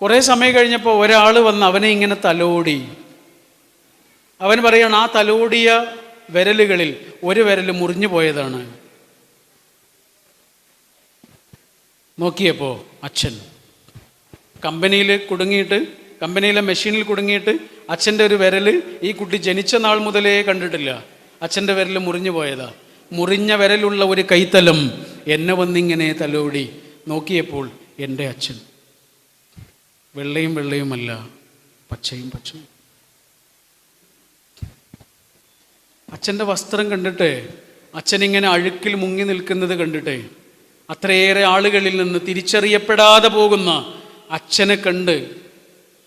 കുറേ സമയം കഴിഞ്ഞപ്പോൾ ഒരാൾ വന്ന് അവനെ ഇങ്ങനെ തലോടി. അവൻ പറയാണ്, ആ തലോടിയ വിരലുകളിൽ ഒരു വിരൽ മുറിഞ്ഞു പോയതാണ്. നോക്കിയപ്പോൾ അച്ഛൻ കമ്പനിയിലെ മെഷീനിൽ കുടുങ്ങിയിട്ട് അച്ഛൻ്റെ ഒരു വിരൽ ഈ കുട്ടി ജനിച്ച നാൾ മുതലേ കണ്ടിട്ടില്ല. അച്ഛൻ്റെ വിരൽ മുറിഞ്ഞു പോയതാ. മുറിഞ്ഞ വിരലുള്ള ഒരു കൈത്തലം എന്നെ വന്നിങ്ങനെ തലോടി. നോക്കിയപ്പോൾ എൻ്റെ അച്ഛൻ വെള്ളയുമല്ല, പച്ചയും. അച്ഛൻ്റെ വസ്ത്രം കണ്ടിട്ടേ, അച്ഛനിങ്ങനെ അഴുക്കിൽ മുങ്ങി നിൽക്കുന്നത് കണ്ടിട്ടേ, അത്രയേറെ ആളുകളിൽ നിന്ന് തിരിച്ചറിയപ്പെടാതെ പോകുന്ന അച്ഛനെ കണ്ട്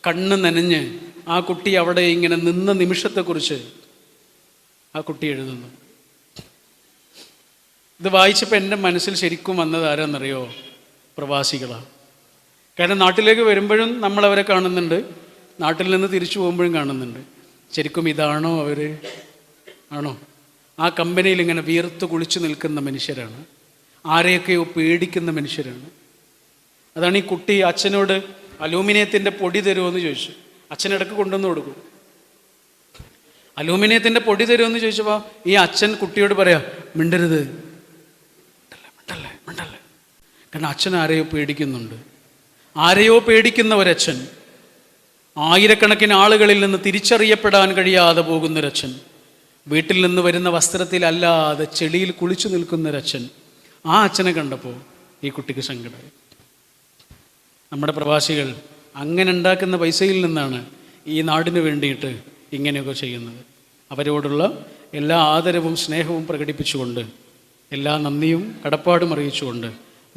കണ്ണ് നനഞ്ഞ് ആ കുട്ടി അവിടെ ഇങ്ങനെ നിന്ന നിമിഷത്തെക്കുറിച്ച് ആ കുട്ടി എഴുതുന്നു. ഇത് വായിച്ചപ്പോൾ എൻ്റെ മനസ്സിൽ ശരിക്കും വന്നത് ആരാന്നറിയോ? പ്രവാസികളാണ്. കാരണം നാട്ടിലേക്ക് വരുമ്പോഴും നമ്മളവരെ കാണുന്നുണ്ട്, നാട്ടിൽ നിന്ന് തിരിച്ചു പോകുമ്പോഴും കാണുന്നുണ്ട്. ശരിക്കും ഇതാണോ അവർ? ആണോ? ആ കമ്പനിയിൽ ഇങ്ങനെ വിയർത്ത് കുളിച്ചു നിൽക്കുന്ന മനുഷ്യരാണ്, ആരെയൊക്കെയോ പേടിക്കുന്ന മനുഷ്യരാണ്. അതാണ് ഈ കുട്ടി അച്ഛനോട് അലൂമിനിയത്തിൻ്റെ പൊടി തരുമോയെന്ന് ചോദിച്ചു. അച്ഛനിടക്ക് കൊണ്ടുവന്ന് കൊടുക്കും. അലൂമിനിയത്തിൻ്റെ പൊടി തരുമെന്ന് ചോദിച്ചപ്പോൾ ഈ അച്ഛൻ കുട്ടിയോട് പറയാ, മിണ്ടരുത്, മിണ്ടല്ലേ മിണ്ടല്ലേ. കാരണം അച്ഛൻ ആരെയോ പേടിക്കുന്നുണ്ട്. ആരെയോ പേടിക്കുന്ന ഒരച്ഛൻ, ആയിരക്കണക്കിന് ആളുകളിൽ നിന്ന് തിരിച്ചറിയപ്പെടാൻ കഴിയാതെ പോകുന്നൊരച്ഛൻ, വീട്ടിൽ നിന്ന് വരുന്ന വസ്ത്രത്തിലല്ലാതെ ചെളിയിൽ കുളിച്ചു നിൽക്കുന്നൊരച്ഛൻ. ആ അച്ഛനെ കണ്ടപ്പോൾ ഈ കുട്ടിക്ക് സങ്കടമായി. നമ്മുടെ പ്രവാസികൾ അങ്ങനെ ഉണ്ടാക്കുന്ന പൈസയിൽ നിന്നാണ് ഈ നാടിന് വേണ്ടിയിട്ട് ഇങ്ങനെയൊക്കെ ചെയ്യുന്നത്. അവരോടുള്ള എല്ലാ ആദരവും സ്നേഹവും പ്രകടിപ്പിച്ചുകൊണ്ട്, എല്ലാ നന്ദിയും കടപ്പാടും അറിയിച്ചുകൊണ്ട്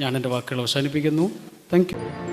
ഞാൻ എൻ്റെ വാക്കുകൾ അവസാനിപ്പിക്കുന്നു. Thank you.